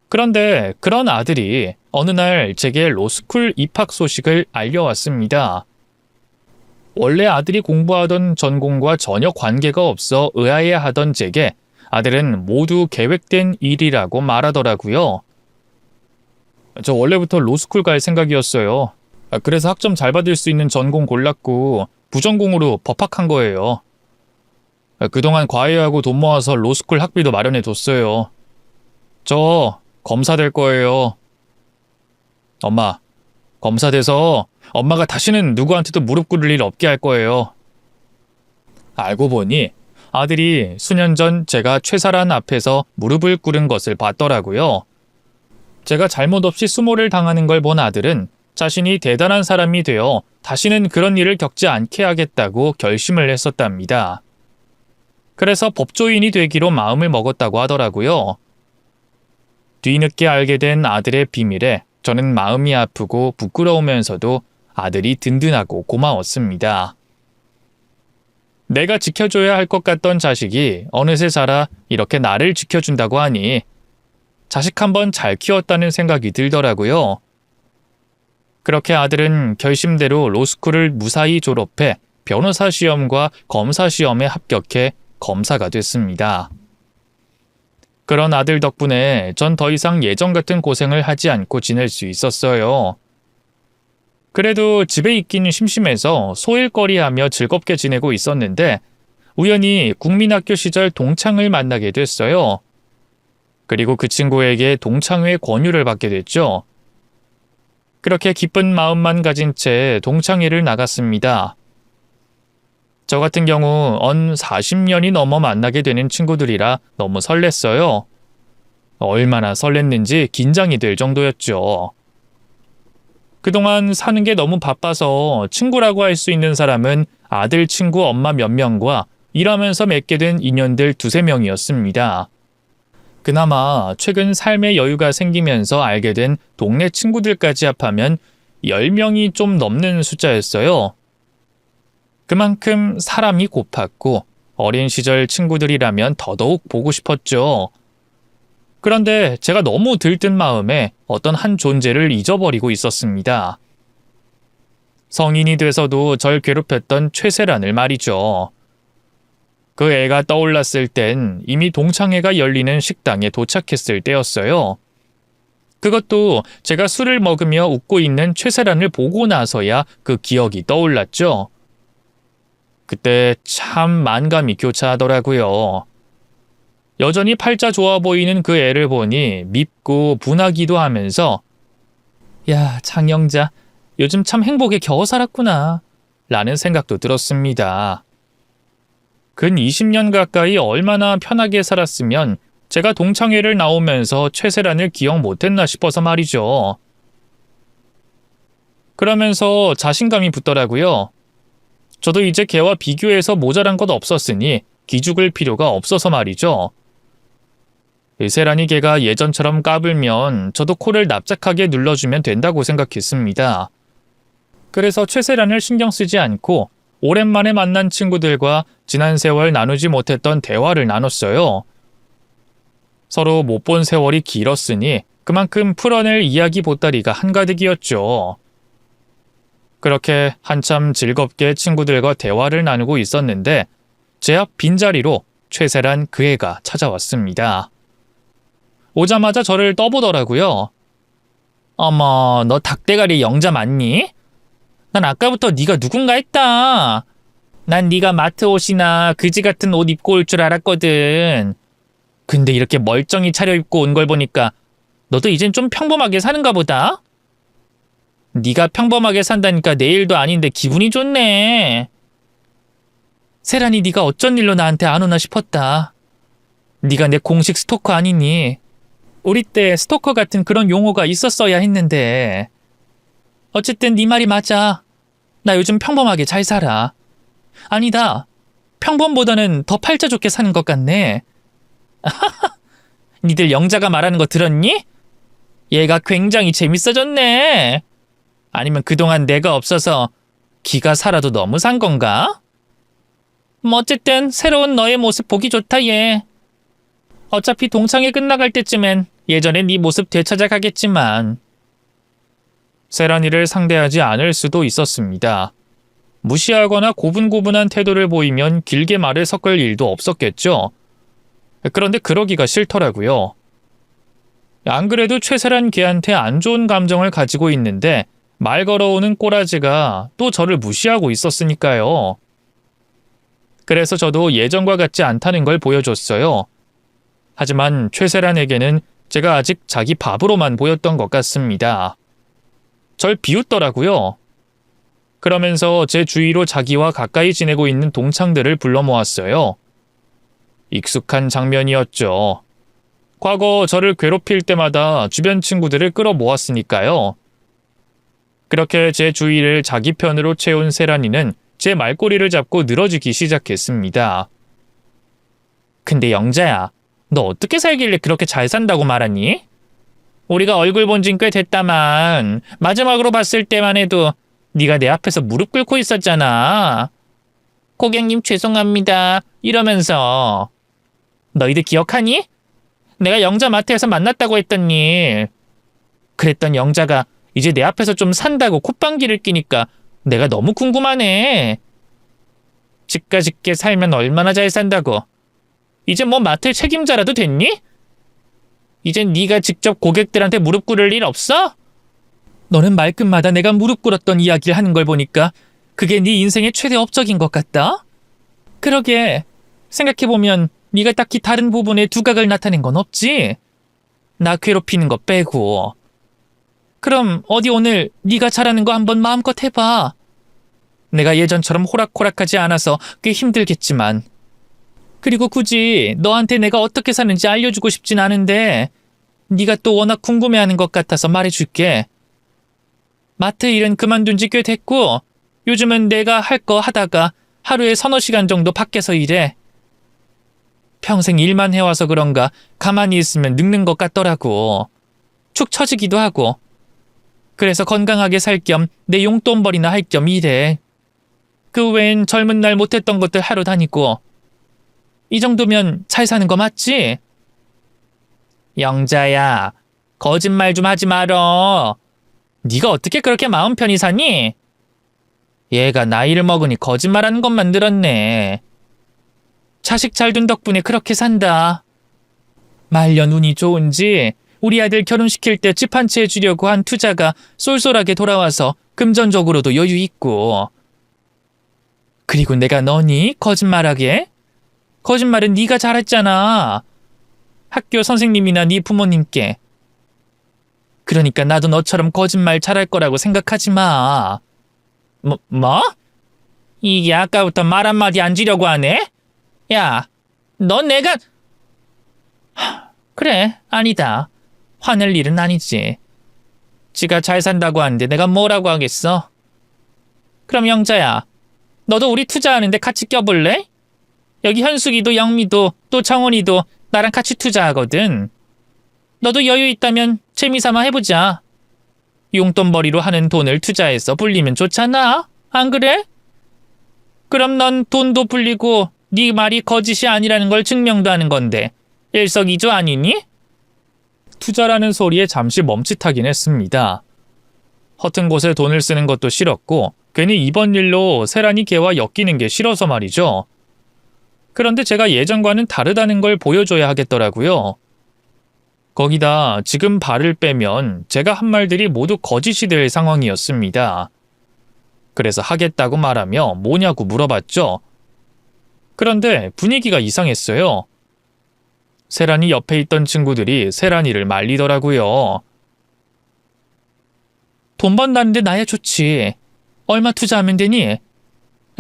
그런데 그런 아들이 어느 날 제게 로스쿨 입학 소식을 알려왔습니다. 원래 아들이 공부하던 전공과 전혀 관계가 없어 의아해하던 제게 아들은 모두 계획된 일이라고 말하더라고요. 저 원래부터 로스쿨 갈 생각이었어요. 그래서 학점 잘 받을 수 있는 전공 골랐고 부전공으로 법학한 거예요. 그동안 과외하고 돈 모아서 로스쿨 학비도 마련해뒀어요. 저 검사 될 거예요. 엄마, 검사 돼서 엄마가 다시는 누구한테도 무릎 꿇을 일 없게 할 거예요. 알고 보니 아들이 수년 전 제가 최사란 앞에서 무릎을 꿇은 것을 봤더라고요. 제가 잘못 없이 수모를 당하는 걸 본 아들은 자신이 대단한 사람이 되어 다시는 그런 일을 겪지 않게 하겠다고 결심을 했었답니다. 그래서 법조인이 되기로 마음을 먹었다고 하더라고요. 뒤늦게 알게 된 아들의 비밀에 저는 마음이 아프고 부끄러우면서도 아들이 든든하고 고마웠습니다. 내가 지켜줘야 할 것 같던 자식이 어느새 자라 이렇게 나를 지켜준다고 하니 자식 한번 잘 키웠다는 생각이 들더라고요. 그렇게 아들은 결심대로 로스쿨을 무사히 졸업해 변호사 시험과 검사 시험에 합격해 검사가 됐습니다. 그런 아들 덕분에 전 더 이상 예전 같은 고생을 하지 않고 지낼 수 있었어요. 그래도 집에 있기는 심심해서 소일거리하며 즐겁게 지내고 있었는데 우연히 국민학교 시절 동창을 만나게 됐어요. 그리고 그 친구에게 동창회 권유를 받게 됐죠. 그렇게 기쁜 마음만 가진 채 동창회를 나갔습니다. 저 같은 경우 언 40년이 넘어 만나게 되는 친구들이라 너무 설렜어요. 얼마나 설렜는지 긴장이 될 정도였죠. 그동안 사는 게 너무 바빠서 친구라고 할 수 있는 사람은 아들 친구 엄마 몇 명과 일하면서 맺게 된 인연들 두세 명이었습니다. 그나마 최근 삶의 여유가 생기면서 알게 된 동네 친구들까지 합하면 10명이 좀 넘는 숫자였어요. 그만큼 사람이 고팠고 어린 시절 친구들이라면 더더욱 보고 싶었죠. 그런데 제가 너무 들뜬 마음에 어떤 한 존재를 잊어버리고 있었습니다. 성인이 돼서도 절 괴롭혔던 최세란을 말이죠. 그 애가 떠올랐을 땐 이미 동창회가 열리는 식당에 도착했을 때였어요. 그것도 제가 술을 먹으며 웃고 있는 최세란을 보고 나서야 그 기억이 떠올랐죠. 그때 참 만감이 교차하더라고요. 여전히 팔자 좋아 보이는 그 애를 보니 밉고 분하기도 하면서 야, 장영자, 요즘 참 행복에 겨워 살았구나 라는 생각도 들었습니다. 근 20년 가까이 얼마나 편하게 살았으면 제가 동창회를 나오면서 최세란을 기억 못했나 싶어서 말이죠. 그러면서 자신감이 붙더라고요. 저도 이제 걔와 비교해서 모자란 것 없었으니 기죽을 필요가 없어서 말이죠. 세란이 걔가 예전처럼 까불면 저도 코를 납작하게 눌러주면 된다고 생각했습니다. 그래서 최세란을 신경 쓰지 않고 오랜만에 만난 친구들과 지난 세월 나누지 못했던 대화를 나눴어요. 서로 못 본 세월이 길었으니 그만큼 풀어낼 이야기 보따리가 한가득이었죠. 그렇게 한참 즐겁게 친구들과 대화를 나누고 있었는데 제 앞 빈자리로 최세란 그 애가 찾아왔습니다. 오자마자 저를 떠보더라고요. 어머, 너 닭대가리 영자 맞니? 난 아까부터 네가 누군가 했다. 난 네가 마트 옷이나 그지 같은 옷 입고 올 줄 알았거든. 근데 이렇게 멀쩡히 차려입고 온 걸 보니까 너도 이젠 좀 평범하게 사는가 보다. 네가 평범하게 산다니까 내일도 아닌데 기분이 좋네. 세란이 네가 어쩐 일로 나한테 안 오나 싶었다. 네가 내 공식 스토커 아니니? 우리 때 스토커 같은 그런 용어가 있었어야 했는데. 어쨌든 네 말이 맞아. 나 요즘 평범하게 잘 살아. 아니다. 평범보다는 더 팔자 좋게 사는 것 같네. 니들 영자가 말하는 거 들었니? 얘가 굉장히 재밌어졌네. 아니면 그동안 내가 없어서 기가 살아도 너무 산 건가? 뭐 어쨌든 새로운 너의 모습 보기 좋다 얘. 어차피 동창회 끝나갈 때쯤엔 예전에 네 모습 되찾아가겠지만. 세란이를 상대하지 않을 수도 있었습니다. 무시하거나 고분고분한 태도를 보이면 길게 말을 섞을 일도 없었겠죠. 그런데 그러기가 싫더라고요. 안 그래도 최세란 걔한테 안 좋은 감정을 가지고 있는데 말 걸어오는 꼬라지가 또 저를 무시하고 있었으니까요. 그래서 저도 예전과 같지 않다는 걸 보여줬어요. 하지만 최세란에게는 제가 아직 자기 밥으로만 보였던 것 같습니다. 절 비웃더라고요. 그러면서 제 주위로 자기와 가까이 지내고 있는 동창들을 불러 모았어요. 익숙한 장면이었죠. 과거 저를 괴롭힐 때마다 주변 친구들을 끌어 모았으니까요. 그렇게 제 주위를 자기 편으로 채운 세란이는 제 말꼬리를 잡고 늘어지기 시작했습니다. 근데 영자야, 너 어떻게 살길래 그렇게 잘 산다고 말하니? 우리가 얼굴 본 진 꽤 됐다만 마지막으로 봤을 때만 해도 네가 내 앞에서 무릎 꿇고 있었잖아. 고객님 죄송합니다 이러면서. 너희들 기억하니? 내가 영자 마트에서 만났다고 했던 일. 그랬던 영자가 이제 내 앞에서 좀 산다고 콧방귀를 끼니까 내가 너무 궁금하네. 집가집게 살면 얼마나 잘 산다고. 이제 뭐 마트 책임자라도 됐니? 이젠 네가 직접 고객들한테 무릎 꿇을 일 없어? 너는 말끝마다 내가 무릎 꿇었던 이야기를 하는 걸 보니까 그게 네 인생의 최대 업적인 것 같다. 그러게 생각해보면 네가 딱히 다른 부분에 두각을 나타낸 건 없지? 나 괴롭히는 거 빼고. 그럼 어디 오늘 네가 잘하는 거 한번 마음껏 해봐. 내가 예전처럼 호락호락하지 않아서 꽤 힘들겠지만. 그리고 굳이 너한테 내가 어떻게 사는지 알려주고 싶진 않은데 네가 또 워낙 궁금해하는 것 같아서 말해줄게. 마트 일은 그만둔 지 꽤 됐고 요즘은 내가 할 거 하다가 하루에 서너 시간 정도 밖에서 일해. 평생 일만 해와서 그런가 가만히 있으면 늙는 것 같더라고. 축 처지기도 하고. 그래서 건강하게 살 겸 내 용돈벌이나 할 겸 일해. 그 외엔 젊은 날 못했던 것들 하러 다니고. 이 정도면 잘 사는 거 맞지? 영자야, 거짓말 좀 하지 말어. 네가 어떻게 그렇게 마음 편히 사니? 얘가 나이를 먹으니 거짓말하는 것만 늘었네. 자식 잘 둔 덕분에 그렇게 산다. 말년 운이 좋은지 우리 아들 결혼시킬 때 집 한 채 해주려고 한 투자가 쏠쏠하게 돌아와서 금전적으로도 여유 있고. 그리고 내가 너니 거짓말하게? 거짓말은 네가 잘했잖아. 학교 선생님이나 네 부모님께. 그러니까 나도 너처럼 거짓말 잘할 거라고 생각하지 마. 뭐? 이게 아까부터 말 한마디 안 지려고 하네? 야, 넌 내가... 그래, 아니다. 화낼 일은 아니지. 지가 잘 산다고 하는데 내가 뭐라고 하겠어? 그럼 영자야, 너도 우리 투자하는데 같이 껴볼래? 여기 현숙이도 영미도 또 정원이도 나랑 같이 투자하거든. 너도 여유 있다면 재미삼아 해보자. 용돈벌이로 하는 돈을 투자해서 불리면 좋잖아. 안 그래? 그럼 넌 돈도 불리고 네 말이 거짓이 아니라는 걸 증명도 하는 건데 일석이조 아니니? 투자라는 소리에 잠시 멈칫하긴 했습니다. 허튼 곳에 돈을 쓰는 것도 싫었고 괜히 이번 일로 세란이 걔와 엮이는 게 싫어서 말이죠. 그런데 제가 예전과는 다르다는 걸 보여줘야 하겠더라고요. 거기다 지금 발을 빼면 제가 한 말들이 모두 거짓이 될 상황이었습니다. 그래서 하겠다고 말하며 뭐냐고 물어봤죠. 그런데 분위기가 이상했어요. 세란이 옆에 있던 친구들이 세란이를 말리더라고요. 돈 번다는데 나야 좋지. 얼마 투자하면 되니?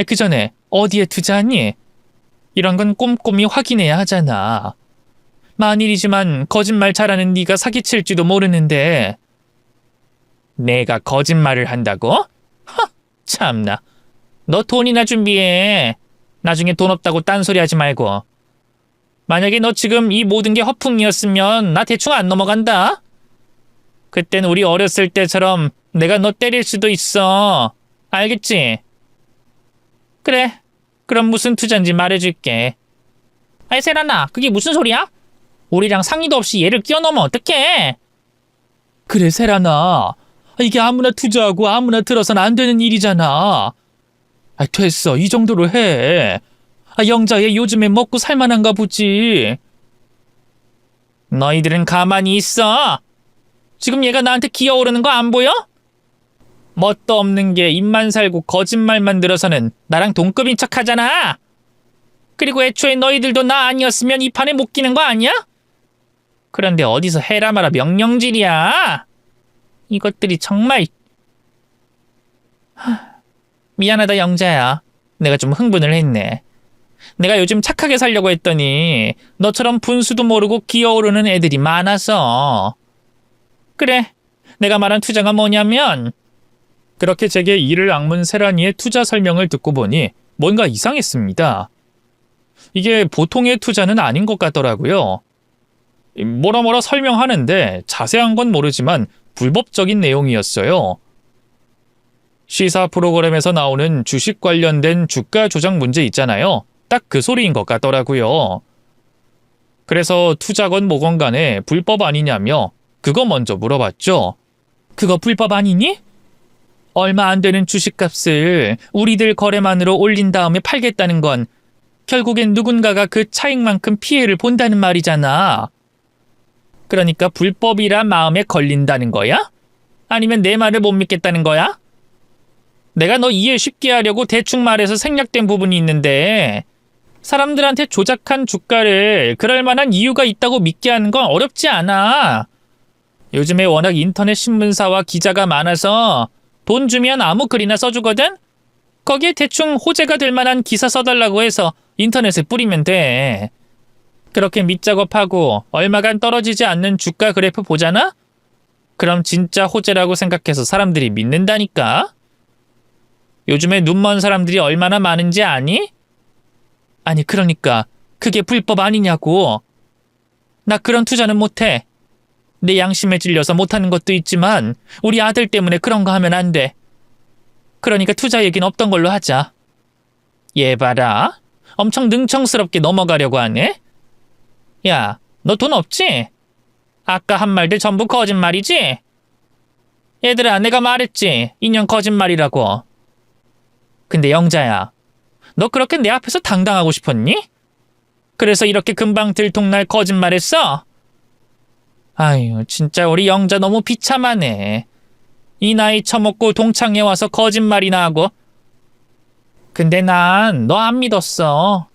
그 전에 어디에 투자하니? 이런 건 꼼꼼히 확인해야 하잖아. 만일이지만 거짓말 잘하는 네가 사기칠지도 모르는데. 내가 거짓말을 한다고? 허, 참나. 너 돈이나 준비해. 나중에 돈 없다고 딴소리 하지 말고. 만약에 너 지금 이 모든 게 허풍이었으면 나 대충 안 넘어간다. 그땐 우리 어렸을 때처럼 내가 너 때릴 수도 있어. 알겠지? 그래. 그럼 무슨 투자인지 말해줄게. 아이 세란아, 그게 무슨 소리야? 우리랑 상의도 없이 얘를 끼워넣으면 어떡해? 그래 세란아, 이게 아무나 투자하고 아무나 들어선 안 되는 일이잖아. 됐어, 이 정도로 해. 영자 얘 요즘에 먹고 살만한가 보지. 너희들은 가만히 있어. 지금 얘가 나한테 기어오르는 거 안 보여? 뭣도 없는 게 입만 살고 거짓말만 들어서는 나랑 동급인 척 하잖아. 그리고 애초에 너희들도 나 아니었으면 이 판에 못 끼는 거 아니야? 그런데 어디서 해라 마라 명령질이야. 이것들이 정말... 미안하다 영자야. 내가 좀 흥분을 했네. 내가 요즘 착하게 살려고 했더니 너처럼 분수도 모르고 기어오르는 애들이 많아서. 그래, 내가 말한 투자가 뭐냐면... 그렇게 제게 이를 악문 세란이의 투자 설명을 듣고 보니 뭔가 이상했습니다. 이게 보통의 투자는 아닌 것 같더라고요. 뭐라 설명하는데 자세한 건 모르지만 불법적인 내용이었어요. 시사 프로그램에서 나오는 주식 관련된 주가 조작 문제 있잖아요. 딱 그 소리인 것 같더라고요. 그래서 투자건 뭐건 간에 불법 아니냐며 그거 먼저 물어봤죠. 그거 불법 아니니? 얼마 안 되는 주식값을 우리들 거래만으로 올린 다음에 팔겠다는 건 결국엔 누군가가 그 차익만큼 피해를 본다는 말이잖아. 그러니까 불법이라 마음에 걸린다는 거야? 아니면 내 말을 못 믿겠다는 거야? 내가 너 이해 쉽게 하려고 대충 말해서 생략된 부분이 있는데 사람들한테 조작한 주가를 그럴 만한 이유가 있다고 믿게 하는 건 어렵지 않아. 요즘에 워낙 인터넷 신문사와 기자가 많아서 돈 주면 아무 글이나 써주거든? 거기에 대충 호재가 될 만한 기사 써달라고 해서 인터넷에 뿌리면 돼. 그렇게 밑작업하고 얼마간 떨어지지 않는 주가 그래프 보잖아? 그럼 진짜 호재라고 생각해서 사람들이 믿는다니까? 요즘에 눈먼 사람들이 얼마나 많은지 아니? 아니 그러니까 그게 불법 아니냐고. 나 그런 투자는 못해. 내 양심에 찔려서 못하는 것도 있지만 우리 아들 때문에 그런 거 하면 안 돼. 그러니까 투자 얘기는 없던 걸로 하자. 얘 봐라. 엄청 능청스럽게 넘어가려고 하네. 야, 너 돈 없지? 아까 한 말들 전부 거짓말이지? 얘들아, 내가 말했지. 인연 거짓말이라고. 근데 영자야, 너 그렇게 내 앞에서 당당하고 싶었니? 그래서 이렇게 금방 들통날 거짓말했어? 아유, 진짜 우리 영자 너무 비참하네. 이 나이 처먹고 동창회 와서 거짓말이나 하고. 근데 난 너 안 믿었어.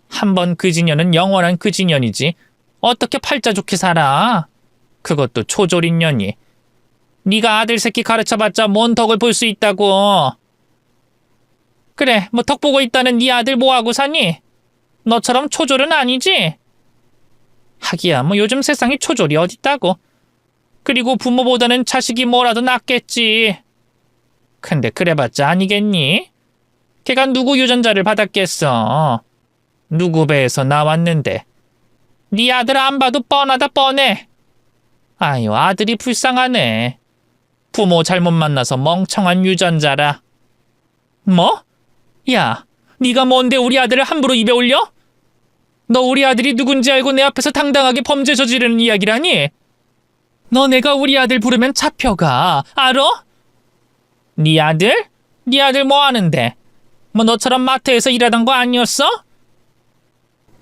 한 번 그 진년은 영원한 그 진년이지. 어떻게 팔자 좋게 살아? 그것도 초졸인 년이. 네가 아들 새끼 가르쳐봤자 뭔 덕을 볼 수 있다고. 그래, 뭐 덕 보고 있다는 네 아들 뭐하고 사니? 너처럼 초졸은 아니지? 하기야 뭐 요즘 세상에 초졸이 어딨다고. 그리고 부모보다는 자식이 뭐라도 낫겠지. 근데 그래봤자 아니겠니? 걔가 누구 유전자를 받았겠어. 누구 배에서 나왔는데. 네 아들 안 봐도 뻔하다 뻔해. 아유, 아들이 불쌍하네. 부모 잘못 만나서 멍청한 유전자라. 뭐? 야, 네가 뭔데 우리 아들을 함부로 입에 올려? 너 우리 아들이 누군지 알고 내 앞에서 당당하게 범죄 저지르는 이야기라니? 너 내가 우리 아들 부르면 잡혀가, 알아? 네 아들? 네 아들 뭐 하는데? 뭐 너처럼 마트에서 일하던 거 아니었어?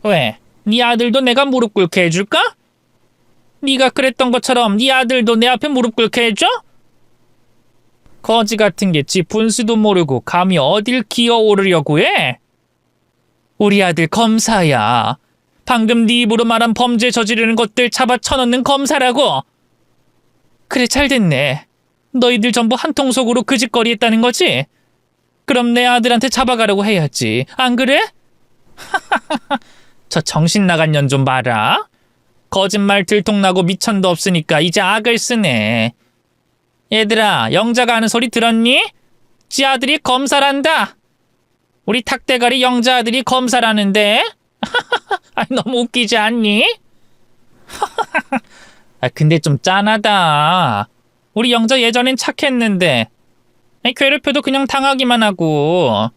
왜? 네 아들도 내가 무릎 꿇게 해줄까? 네가 그랬던 것처럼 네 아들도 내 앞에 무릎 꿇게 해줘? 거지 같은 게 지 분수도 모르고 감히 어딜 기어오르려고 해? 우리 아들 검사야. 방금 네 입으로 말한 범죄 저지르는 것들 잡아 쳐넣는 검사라고. 그래, 잘 됐네. 너희들 전부 한통속으로 그 짓거리 했다는 거지? 그럼 내 아들한테 잡아가라고 해야지. 안 그래? 저 정신 나간 년 좀 봐라. 거짓말 들통나고 미천도 없으니까 이제 악을 쓰네. 얘들아, 영자가 하는 소리 들었니? 지 아들이 검사란다. 우리 탁대가리 영자 아들이 검사라는데? 아이, 너무 웃기지 않니? 근데 좀 짠하다. 우리 영자 예전엔 착했는데 괴롭혀도 그냥 당하기만 하고.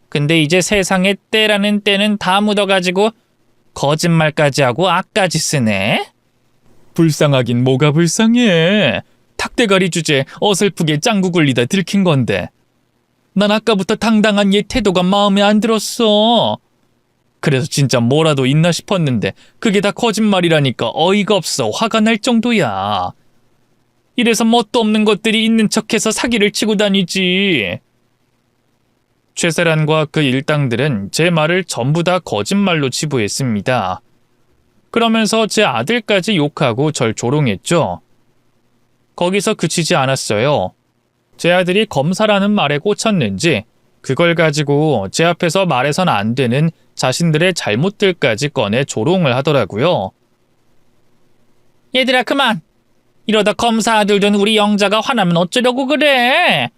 근데 이제 세상에 때라는 때는 다 묻어가지고 거짓말까지 하고 악까지 쓰네. 불쌍하긴 뭐가 불쌍해. 탁대가리 주제 어설프게 짱구 굴리다 들킨 건데. 난 아까부터 당당한 얘 태도가 마음에 안 들었어. 그래서 진짜 뭐라도 있나 싶었는데 그게 다 거짓말이라니까 어이가 없어. 화가 날 정도야. 이래서 뭣도 없는 것들이 있는 척해서 사기를 치고 다니지. 최세란과 그 일당들은 제 말을 전부 다 거짓말로 치부했습니다. 그러면서 제 아들까지 욕하고 절 조롱했죠. 거기서 그치지 않았어요. 제 아들이 검사라는 말에 꽂혔는지 그걸 가지고 제 앞에서 말해선 안 되는 자신들의 잘못들까지 꺼내 조롱을 하더라고요. 얘들아, 그만! 이러다 검사 아들 된 우리 영자가 화나면 어쩌려고 그래?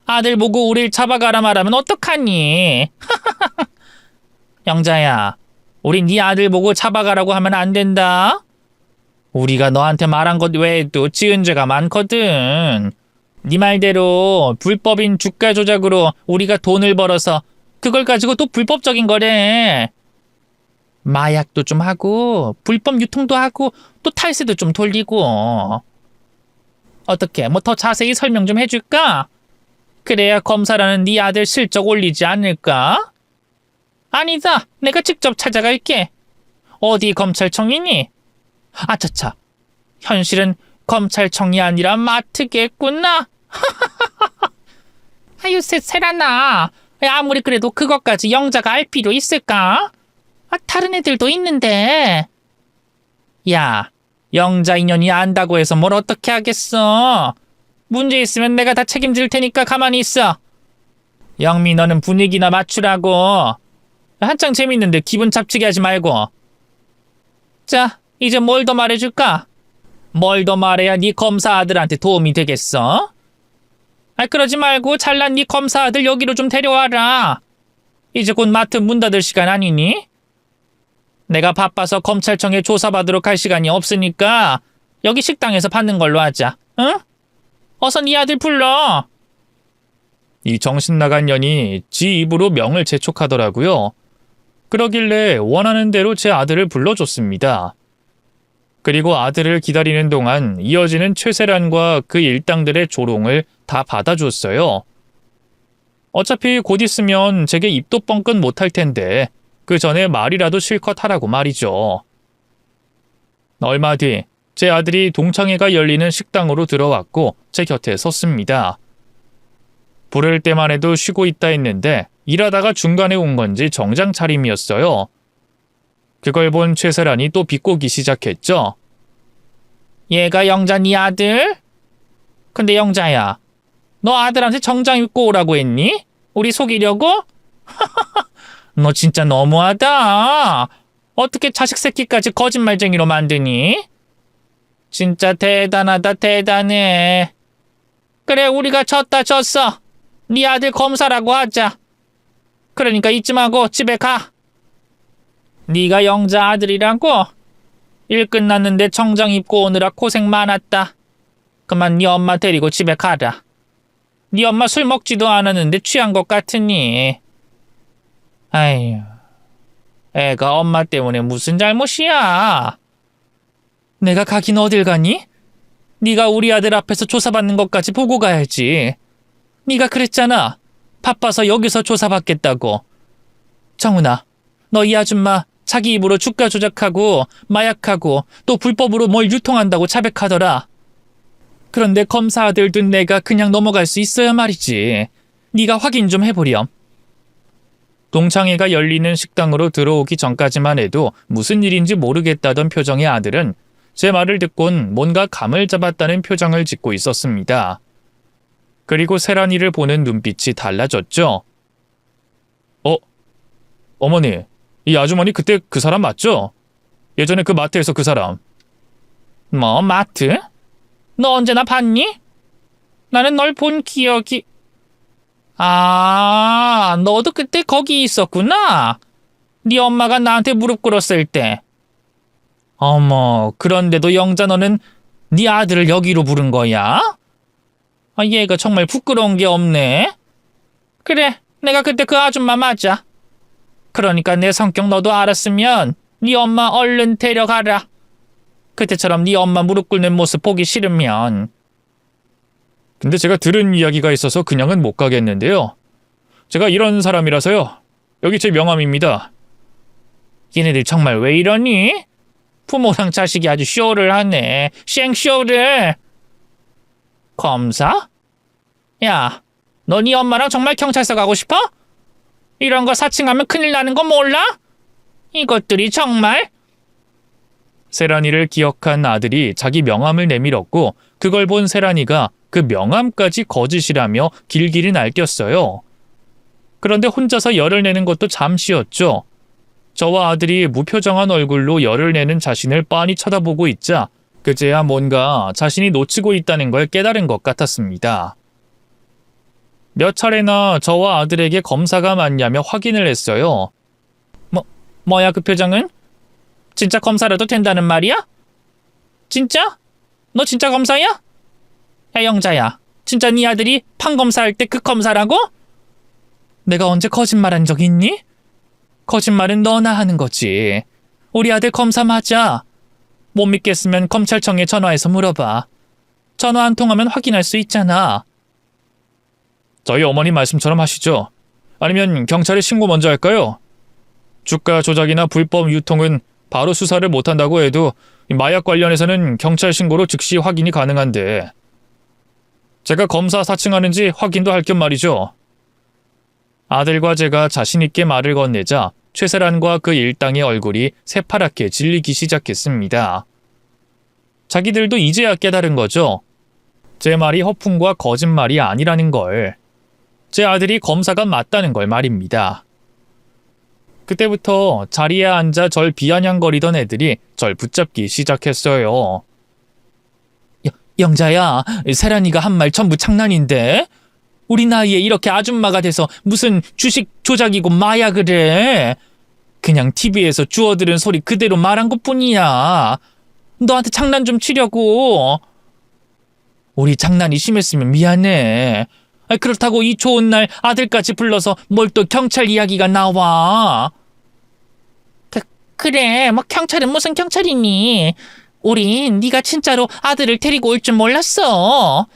아들 보고 우릴 잡아가라 말하면 어떡하니? 영자야, 우리 네 아들 보고 잡아가라고 하면 안 된다. 우리가 너한테 말한 것 외에도 지은 죄가 많거든. 네 말대로 불법인 주가 조작으로 우리가 돈을 벌어서 그걸 가지고 또 불법적인 거래. 마약도 좀 하고 불법 유통도 하고 또 탈세도 좀 돌리고. 어떻게 뭐 더 자세히 설명 좀 해줄까? 그래야 검사라는 네 아들 실적 올리지 않을까? 아니다, 내가 직접 찾아갈게. 어디 검찰청이니? 아차차, 현실은 검찰청이 아니라 마트겠구나. 아유, 세란아, 아무리 그래도 그것까지 영자가 알 필요 있을까? 다른 애들도 있는데. 야, 영자 인연이 안다고 해서 뭘 어떻게 하겠어. 문제 있으면 내가 다 책임질 테니까 가만히 있어. 영미, 너는 분위기나 맞추라고. 한창 재밌는데 기분 잡치게 하지 말고. 자, 이제 뭘 더 말해줄까? 뭘 더 말해야 네 검사 아들한테 도움이 되겠어? 그러지 말고 잘난 네 검사 아들 여기로 좀 데려와라. 이제 곧 마트 문 닫을 시간 아니니? 내가 바빠서 검찰청에 조사받으러 갈 시간이 없으니까 여기 식당에서 받는 걸로 하자. 응? 어서 네 아들 불러. 이 정신나간 년이 지 입으로 명을 재촉하더라고요. 그러길래 원하는 대로 제 아들을 불러줬습니다. 그리고 아들을 기다리는 동안 이어지는 최세란과 그 일당들의 조롱을 다 받아줬어요. 어차피 곧 있으면 제게 입도 뻥끗 못할 텐데 그 전에 말이라도 실컷 하라고 말이죠. 얼마 뒤 제 아들이 동창회가 열리는 식당으로 들어왔고 제 곁에 섰습니다. 부를 때만 해도 쉬고 있다 했는데 일하다가 중간에 온 건지 정장 차림이었어요. 그걸 본 최세란이 또 비꼬기 시작했죠. 얘가 영자 네 아들? 근데 영자야, 너 아들한테 정장 입고 오라고 했니? 우리 속이려고? 너 진짜 너무하다. 어떻게 자식 새끼까지 거짓말쟁이로 만드니? 진짜 대단하다, 대단해. 그래, 우리가 졌어. 네 아들 검사라고 하자. 그러니까 이쯤 하고 집에 가. 네가 영자 아들이라고? 일 끝났는데 정장 입고 오느라 고생 많았다. 그만 네 엄마 데리고 집에 가라. 네 엄마 술 먹지도 않았는데 취한 것 같으니. 아휴, 애가 엄마 때문에 무슨 잘못이야. 내가 가긴 어딜 가니? 네가 우리 아들 앞에서 조사받는 것까지 보고 가야지. 네가 그랬잖아. 바빠서 여기서 조사받겠다고. 정훈아, 너 이 아줌마 자기 입으로 주가 조작하고 마약하고 또 불법으로 뭘 유통한다고 자백하더라. 그런데 검사 아들 둔 내가 그냥 넘어갈 수 있어야 말이지. 네가 확인 좀 해보렴. 동창회가 열리는 식당으로 들어오기 전까지만 해도 무슨 일인지 모르겠다던 표정의 아들은 제 말을 듣곤 뭔가 감을 잡았다는 표정을 짓고 있었습니다. 그리고 세란이를 보는 눈빛이 달라졌죠. 어머니, 이 아주머니 그때 그 사람 맞죠? 예전에 그 마트에서 그 사람. 뭐 마트? 너 언제나 봤니? 나는 널 본 기억이... 아, 너도 그때 거기 있었구나. 네 엄마가 나한테 무릎 꿇었을 때. 어머, 그런데도 영자 너는 네 아들을 여기로 부른 거야? 아, 얘가 정말 부끄러운 게 없네. 그래, 내가 그때 그 아줌마 맞아. 그러니까 내 성격 너도 알았으면 네 엄마 얼른 데려가라. 그때처럼 네 엄마 무릎 꿇는 모습 보기 싫으면. 근데 제가 들은 이야기가 있어서 그냥은 못 가겠는데요. 제가 이런 사람이라서요. 여기 제 명함입니다. 얘네들 정말 왜 이러니? 부모랑 자식이 아주 쇼를 하네. 생쇼를. 검사? 야, 너 네 엄마랑 정말 경찰서 가고 싶어? 이런 거 사칭하면 큰일 나는 거 몰라? 이것들이 정말... 세란이를 기억한 아들이 자기 명함을 내밀었고 그걸 본 세란이가 그 명함까지 거짓이라며 길길이 날뛰었어요. 그런데 혼자서 열을 내는 것도 잠시였죠. 저와 아들이 무표정한 얼굴로 열을 내는 자신을 빤히 쳐다보고 있자 그제야 뭔가 자신이 놓치고 있다는 걸 깨달은 것 같았습니다. 몇 차례나 저와 아들에게 검사가 맞냐며 확인을 했어요. 뭐야 그 표정은? 진짜 검사라도 된다는 말이야? 진짜? 너 진짜 검사야? 야 영자야, 진짜 네 아들이 판검사할 때 그 검사라고? 내가 언제 거짓말한 적 있니? 거짓말은 너나 하는 거지. 우리 아들 검사 맞아. 못 믿겠으면 검찰청에 전화해서 물어봐. 전화 안 통하면 확인할 수 있잖아. 저희 어머니 말씀처럼 하시죠. 아니면 경찰에 신고 먼저 할까요? 주가 조작이나 불법 유통은 바로 수사를 못한다고 해도 마약 관련해서는 경찰 신고로 즉시 확인이 가능한데 제가 검사 사칭하는지 확인도 할 겸 말이죠. 아들과 제가 자신있게 말을 건네자 최세란과 그 일당의 얼굴이 새파랗게 질리기 시작했습니다. 자기들도 이제야 깨달은 거죠. 제 말이 허풍과 거짓말이 아니라는 걸. 제 아들이 검사가 맞다는 걸 말입니다. 그때부터 자리에 앉아 절 비아냥거리던 애들이 절 붙잡기 시작했어요. 영자야, 세란이가 한 말 전부 장난인데? 우리 나이에 이렇게 아줌마가 돼서 무슨 주식 조작이고 마약을 해. 그냥 TV에서 주워들은 소리 그대로 말한 것뿐이야. 너한테 장난 좀 치려고. 우리 장난이 심했으면 미안해. 그렇다고 이 좋은 날 아들까지 불러서 뭘 또 경찰 이야기가 나와. 그래, 뭐 경찰은 무슨 경찰이니. 우린 네가 진짜로 아들을 데리고 올 줄 몰랐어.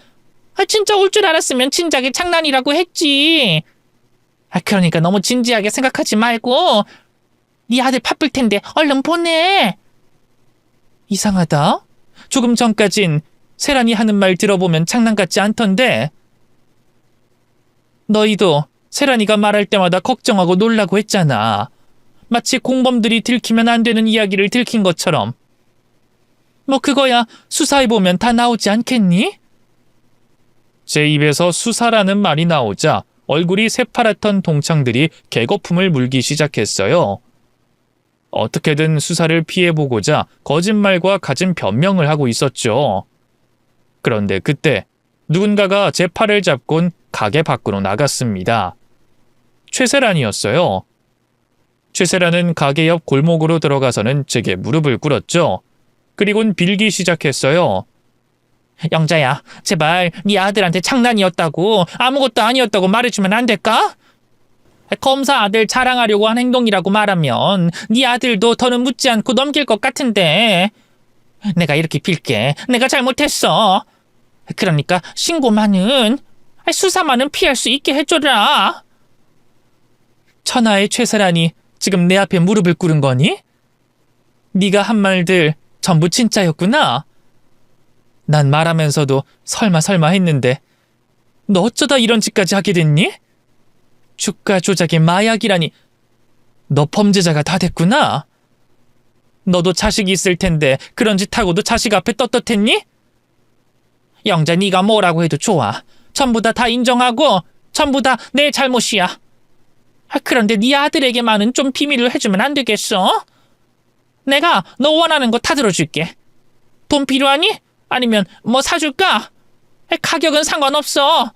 진짜 올 줄 알았으면 진작에 장난이라고 했지. 그러니까 너무 진지하게 생각하지 말고 네 아들 바쁠 텐데 얼른 보내. 이상하다. 조금 전까진 세란이 하는 말 들어보면 장난 같지 않던데. 너희도 세란이가 말할 때마다 걱정하고 놀라고 했잖아. 마치 공범들이 들키면 안 되는 이야기를 들킨 것처럼. 뭐 그거야 수사해보면 다 나오지 않겠니? 제 입에서 수사라는 말이 나오자 얼굴이 새파랗던 동창들이 개거품을 물기 시작했어요. 어떻게든 수사를 피해보고자 거짓말과 갖은 변명을 하고 있었죠. 그런데 그때 누군가가 제 팔을 잡곤 가게 밖으로 나갔습니다. 최세란이었어요. 최세란은 가게 옆 골목으로 들어가서는 제게 무릎을 꿇었죠. 그리곤 빌기 시작했어요. 영자야, 제발 네 아들한테 장난이었다고, 아무것도 아니었다고 말해주면 안 될까? 검사 아들 자랑하려고 한 행동이라고 말하면 네 아들도 더는 묻지 않고 넘길 것 같은데. 내가 이렇게 빌게. 내가 잘못했어. 그러니까 신고만은, 수사만은 피할 수 있게 해줘라. 천하의 최세란이 지금 내 앞에 무릎을 꿇은 거니? 네가 한 말들 전부 진짜였구나. 난 말하면서도 설마 했는데 너 어쩌다 이런 짓까지 하게 됐니? 주가 조작의 마약이라니. 너 범죄자가 다 됐구나. 너도 자식이 있을 텐데 그런 짓 하고도 자식 앞에 떳떳했니? 영자, 네가 뭐라고 해도 좋아. 전부 다 인정하고 전부 다 내 잘못이야. 그런데 네 아들에게만은 좀 비밀을 해주면 안 되겠어? 내가 너 원하는 거 다 들어줄게. 돈 필요하니? 아니면 뭐 사줄까? 가격은 상관없어.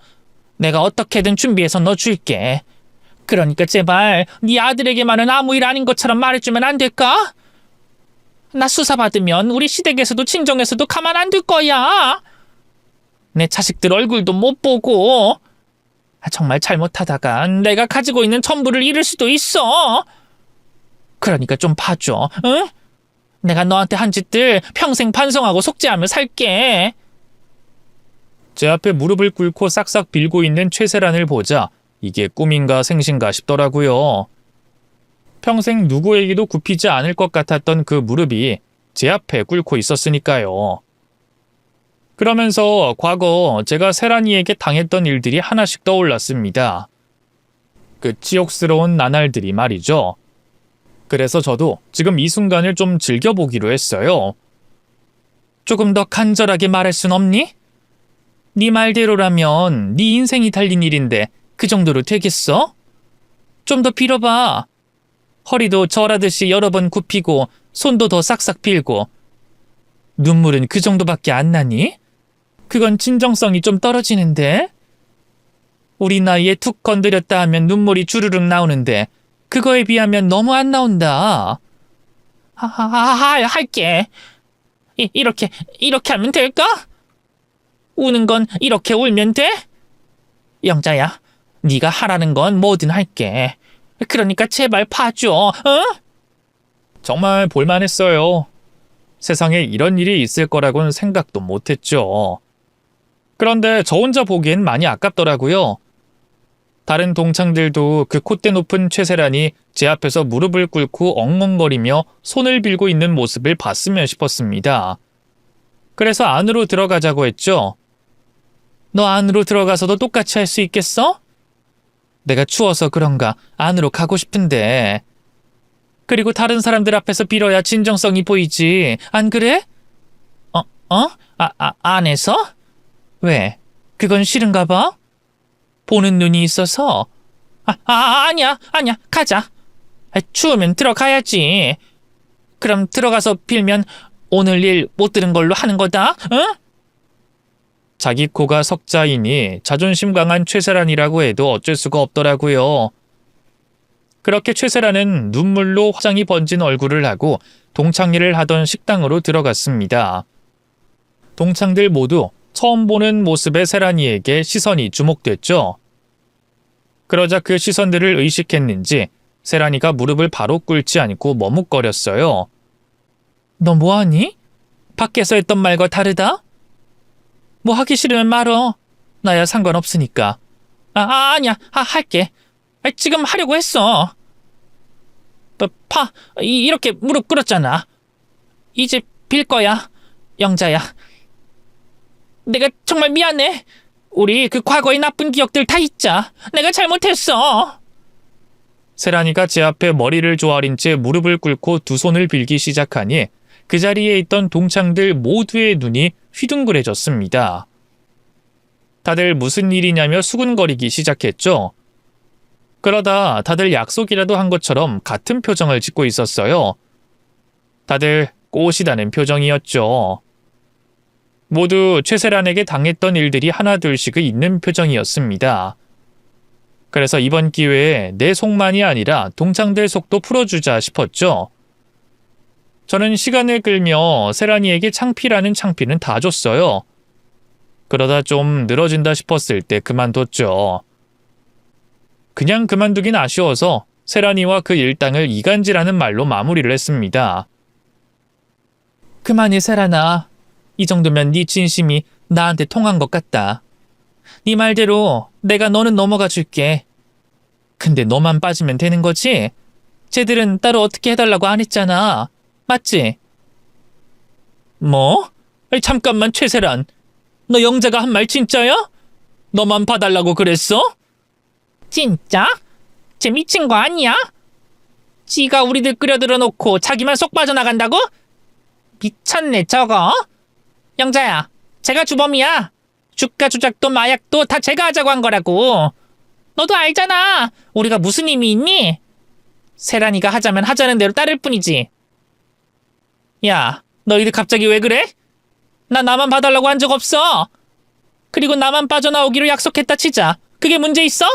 내가 어떻게든 준비해서 너 줄게. 그러니까 제발 네 아들에게만은 아무 일 아닌 것처럼 말해주면 안 될까? 나 수사받으면 우리 시댁에서도 친정에서도 가만 안 둘 거야. 내 자식들 얼굴도 못 보고. 정말 잘못하다가 내가 가지고 있는 전부를 잃을 수도 있어. 그러니까 좀 봐줘, 응? 내가 너한테 한 짓들 평생 반성하고 속죄하며 살게. 제 앞에 무릎을 꿇고 싹싹 빌고 있는 최세란을 보자 이게 꿈인가 생신가 싶더라고요. 평생 누구에게도 굽히지 않을 것 같았던 그 무릎이 제 앞에 꿇고 있었으니까요. 그러면서 과거 제가 세란이에게 당했던 일들이 하나씩 떠올랐습니다. 그 치욕스러운 나날들이 말이죠. 그래서 저도 지금 이 순간을 좀 즐겨보기로 했어요. 조금 더 간절하게 말할 순 없니? 네 말대로라면 네 인생이 달린 일인데 그 정도로 되겠어? 좀 더 빌어봐. 허리도 절하듯이 여러 번 굽히고 손도 더 싹싹 빌고. 눈물은 그 정도밖에 안 나니? 그건 진정성이 좀 떨어지는데? 우리 나이에 툭 건드렸다 하면 눈물이 주르륵 나오는데 그거에 비하면 너무 안 나온다. 할게. 이렇게 하면 될까? 우는 건 이렇게 울면 돼? 영자야, 네가 하라는 건 뭐든 할게. 그러니까 제발 봐줘, 응? 정말 볼만했어요. 세상에 이런 일이 있을 거라고는 생각도 못했죠. 그런데 저 혼자 보기엔 많이 아깝더라고요. 다른 동창들도 그 콧대 높은 최세란이 제 앞에서 무릎을 꿇고 엉엉거리며 손을 빌고 있는 모습을 봤으면 싶었습니다. 그래서 안으로 들어가자고 했죠. 너 안으로 들어가서도 똑같이 할 수 있겠어? 내가 추워서 그런가 안으로 가고 싶은데. 그리고 다른 사람들 앞에서 빌어야 진정성이 보이지, 안 그래? 안에서? 왜? 그건 싫은가 봐? 보는 눈이 있어서? 아니야. 가자. 추우면 들어가야지. 그럼 들어가서 빌면 오늘 일 못 들은 걸로 하는 거다, 응? 자기 코가 석자이니 자존심 강한 최세란이라고 해도 어쩔 수가 없더라고요. 그렇게 최세란은 눈물로 화장이 번진 얼굴을 하고 동창회를 하던 식당으로 들어갔습니다. 동창들 모두 처음 보는 모습의 세란이에게 시선이 주목됐죠. 그러자 그 시선들을 의식했는지 세란이가 무릎을 바로 꿇지 않고 머뭇거렸어요. 너 뭐하니? 밖에서 했던 말과 다르다? 뭐 하기 싫으면 말어. 나야 상관없으니까. 아니야. 할게. 지금 하려고 했어. 이렇게 무릎 꿇었잖아. 이제 빌 거야. 영자야. 내가 정말 미안해. 우리 그 과거의 나쁜 기억들 다 잊자. 내가 잘못했어. 세란이가 제 앞에 머리를 조아린 채 무릎을 꿇고 두 손을 빌기 시작하니 그 자리에 있던 동창들 모두의 눈이 휘둥그레졌습니다. 다들 무슨 일이냐며 수군거리기 시작했죠. 그러다 다들 약속이라도 한 것처럼 같은 표정을 짓고 있었어요. 다들 꼬시다는 표정이었죠. 모두 최세란에게 당했던 일들이 하나둘씩 있는 표정이었습니다. 그래서 이번 기회에 내 속만이 아니라 동창들 속도 풀어주자 싶었죠. 저는 시간을 끌며 세란이에게 창피라는 창피는 다 줬어요. 그러다 좀 늘어진다 싶었을 때 그만뒀죠. 그냥 그만두긴 아쉬워서 세란이와 그 일당을 이간질하는 말로 마무리를 했습니다. 그만해, 세란아. 이 정도면 네 진심이 나한테 통한 것 같다. 네 말대로 내가 너는 넘어가 줄게. 근데 너만 빠지면 되는 거지? 쟤들은 따로 어떻게 해달라고 안 했잖아. 맞지? 뭐? 잠깐만, 최세란. 너 영자가 한 말 진짜야? 너만 봐달라고 그랬어? 진짜? 쟤 미친 거 아니야? 지가 우리들 끌어들여 놓고 자기만 쏙 빠져나간다고? 미쳤네 저거. 영자야, 제가 주범이야. 주가 조작도 마약도 다 제가 하자고 한 거라고. 너도 알잖아. 우리가 무슨 힘이 있니? 세란이가 하자면 하자는 대로 따를 뿐이지. 야, 너희들 갑자기 왜 그래? 나 나만 봐달라고 한 적 없어. 그리고 나만 빠져나오기로 약속했다 치자. 그게 문제 있어?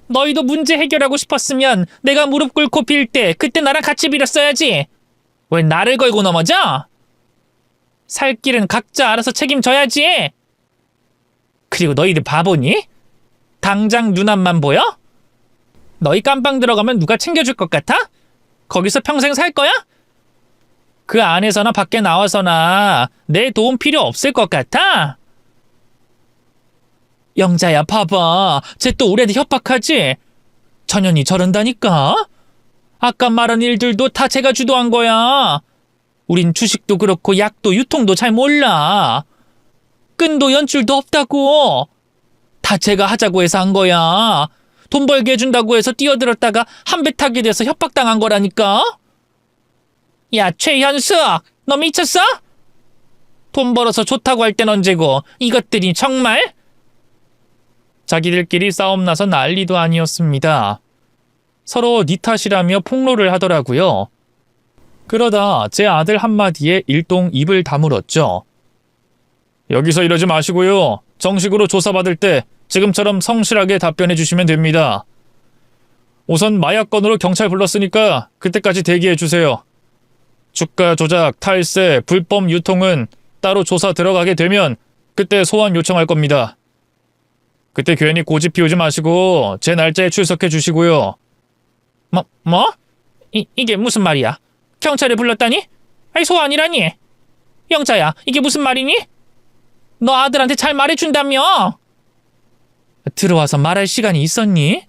너희도 문제 해결하고 싶었으면 내가 무릎 꿇고 빌 때 그때 나랑 같이 빌었어야지. 왜 나를 걸고 넘어져? 살 길은 각자 알아서 책임져야지. 그리고 너희들 바보니? 당장 눈앞만 보여? 너희 깜빵 들어가면 누가 챙겨줄 것 같아? 거기서 평생 살 거야? 그 안에서나 밖에 나와서나 내 도움 필요 없을 것 같아? 영자야, 봐봐. 쟤 또 우리한테 협박하지? 전현이 저런다니까? 아까 말한 일들도 다 제가 주도한 거야. 우린 주식도 그렇고 약도 유통도 잘 몰라. 끈도 연줄도 없다고. 다 제가 하자고 해서 한 거야. 돈 벌게 해준다고 해서 뛰어들었다가 한 배 타게 돼서 협박당한 거라니까? 야, 최현숙! 너 미쳤어? 돈 벌어서 좋다고 할 땐 언제고 이것들이 정말? 자기들끼리 싸움 나서 난리도 아니었습니다. 서로 니 탓이라며 폭로를 하더라고요. 그러다 제 아들 한마디에 일동 입을 다물었죠. 여기서 이러지 마시고요. 정식으로 조사받을 때 지금처럼 성실하게 답변해 주시면 됩니다. 우선 마약 건으로 경찰 불렀으니까 그때까지 대기해 주세요. 주가 조작, 탈세, 불법 유통은 따로 조사 들어가게 되면 그때 소환 요청할 겁니다. 그때 괜히 고집 피우지 마시고 제 날짜에 출석해 주시고요. 뭐? 이게 무슨 말이야? 경찰에 불렀다니? 아니, 소환이라니? 영자야, 이게 무슨 말이니? 너 아들한테 잘 말해준다며? 들어와서 말할 시간이 있었니?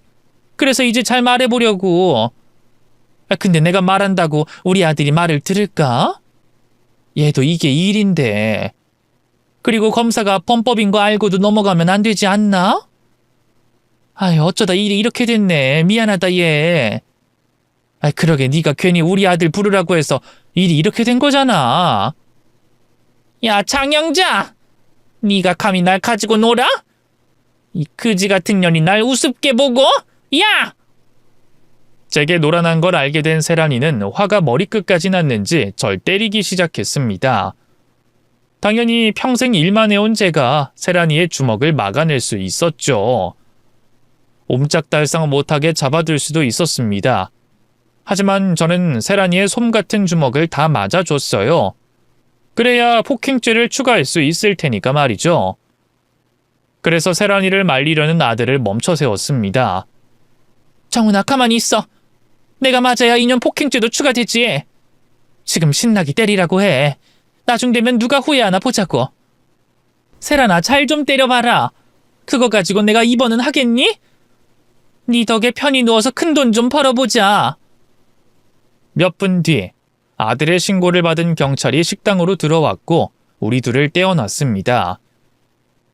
그래서 이제 잘 말해보려고. 근데 내가 말한다고 우리 아들이 말을 들을까? 얘도 이게 일인데. 그리고 검사가 범법인 거 알고도 넘어가면 안 되지 않나? 아유, 어쩌다 일이 이렇게 됐네. 미안하다, 얘. 그러게 네가 괜히 우리 아들 부르라고 해서 일이 이렇게 된 거잖아. 야, 장영자! 네가 감히 날 가지고 놀아? 이 그지 같은 년이 날 우습게 보고? 야! 제게 노란한 걸 알게 된 세란이는 화가 머리끝까지 났는지 절 때리기 시작했습니다. 당연히 평생 일만 해온 제가 세란이의 주먹을 막아낼 수 있었죠. 옴짝달싹 못하게 잡아둘 수도 있었습니다. 하지만 저는 세란이의 솜 같은 주먹을 다 맞아줬어요. 그래야 폭행죄를 추가할 수 있을 테니까 말이죠. 그래서 세란이를 말리려는 아들을 멈춰 세웠습니다. 정훈아, 가만히 있어. 내가 맞아야 인연 폭행죄도 추가되지. 지금 신나게 때리라고 해. 나중 되면 누가 후회하나 보자고. 세란아, 잘 좀 때려봐라. 그거 가지고 내가 입원은 하겠니? 네 덕에 편히 누워서 큰돈 좀 벌어보자. 몇 분 뒤 아들의 신고를 받은 경찰이 식당으로 들어왔고 우리 둘을 떼어놨습니다.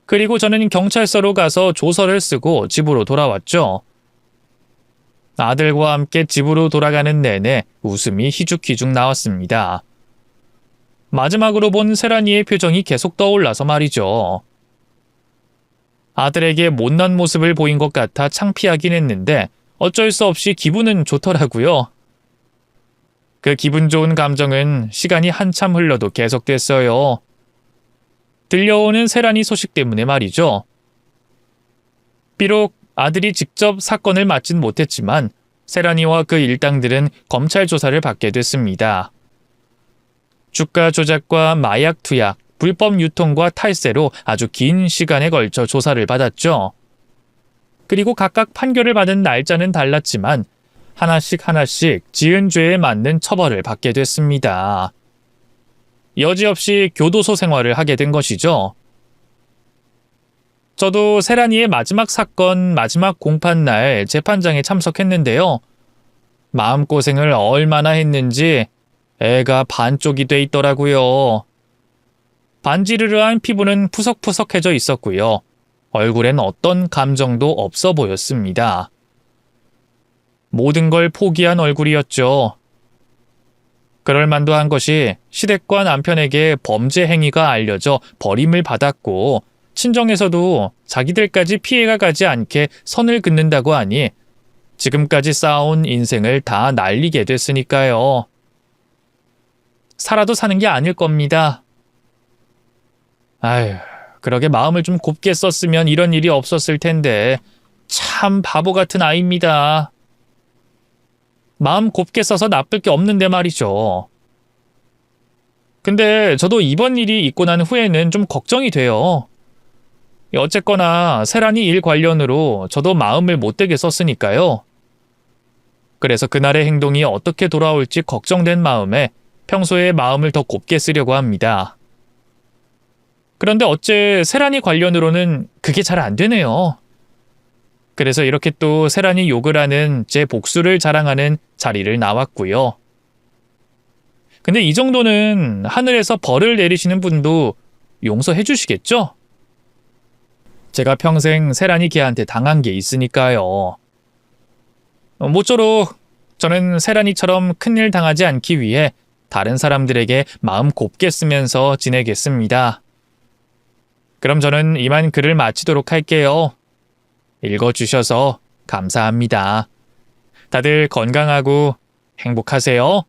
그리고 저는 경찰서로 가서 조서를 쓰고 집으로 돌아왔죠. 아들과 함께 집으로 돌아가는 내내 웃음이 희죽희죽 나왔습니다. 마지막으로 본 세란이의 표정이 계속 떠올라서 말이죠. 아들에게 못난 모습을 보인 것 같아 창피하긴 했는데 어쩔 수 없이 기분은 좋더라고요. 그 기분 좋은 감정은 시간이 한참 흘러도 계속됐어요. 들려오는 세란이 소식 때문에 말이죠. 비록 아들이 직접 사건을 맡진 못했지만 세란이와 그 일당들은 검찰 조사를 받게 됐습니다. 주가 조작과 마약 투약, 불법 유통과 탈세로 아주 긴 시간에 걸쳐 조사를 받았죠. 그리고 각각 판결을 받은 날짜는 달랐지만 하나씩 지은 죄에 맞는 처벌을 받게 됐습니다. 여지없이 교도소 생활을 하게 된 것이죠. 저도 세란이의 마지막 사건, 마지막 공판날 재판장에 참석했는데요. 마음고생을 얼마나 했는지 애가 반쪽이 돼 있더라고요. 반지르르한 피부는 푸석푸석해져 있었고요. 얼굴엔 어떤 감정도 없어 보였습니다. 모든 걸 포기한 얼굴이었죠. 그럴 만도 한 것이 시댁과 남편에게 범죄 행위가 알려져 버림을 받았고 친정에서도 자기들까지 피해가 가지 않게 선을 긋는다고 하니 지금까지 쌓아온 인생을 다 날리게 됐으니까요. 살아도 사는 게 아닐 겁니다. 아휴, 그러게 마음을 좀 곱게 썼으면 이런 일이 없었을 텐데 참 바보 같은 아이입니다. 마음 곱게 써서 나쁠 게 없는데 말이죠. 근데 저도 이번 일이 있고 난 후에는 좀 걱정이 돼요. 어쨌거나 세란이 일 관련으로 저도 마음을 못되게 썼으니까요. 그래서 그날의 행동이 어떻게 돌아올지 걱정된 마음에 평소에 마음을 더 곱게 쓰려고 합니다. 그런데 어째 세란이 관련으로는 그게 잘 안 되네요. 그래서 이렇게 또 세란이 욕을 하는 제 복수를 자랑하는 자리를 나왔고요. 근데 이 정도는 하늘에서 벌을 내리시는 분도 용서해 주시겠죠? 제가 평생 세란이 걔한테 당한 게 있으니까요. 모쪼록 저는 세란이처럼 큰일 당하지 않기 위해 다른 사람들에게 마음 곱게 쓰면서 지내겠습니다. 그럼 저는 이만 글을 마치도록 할게요. 읽어주셔서 감사합니다. 다들 건강하고 행복하세요.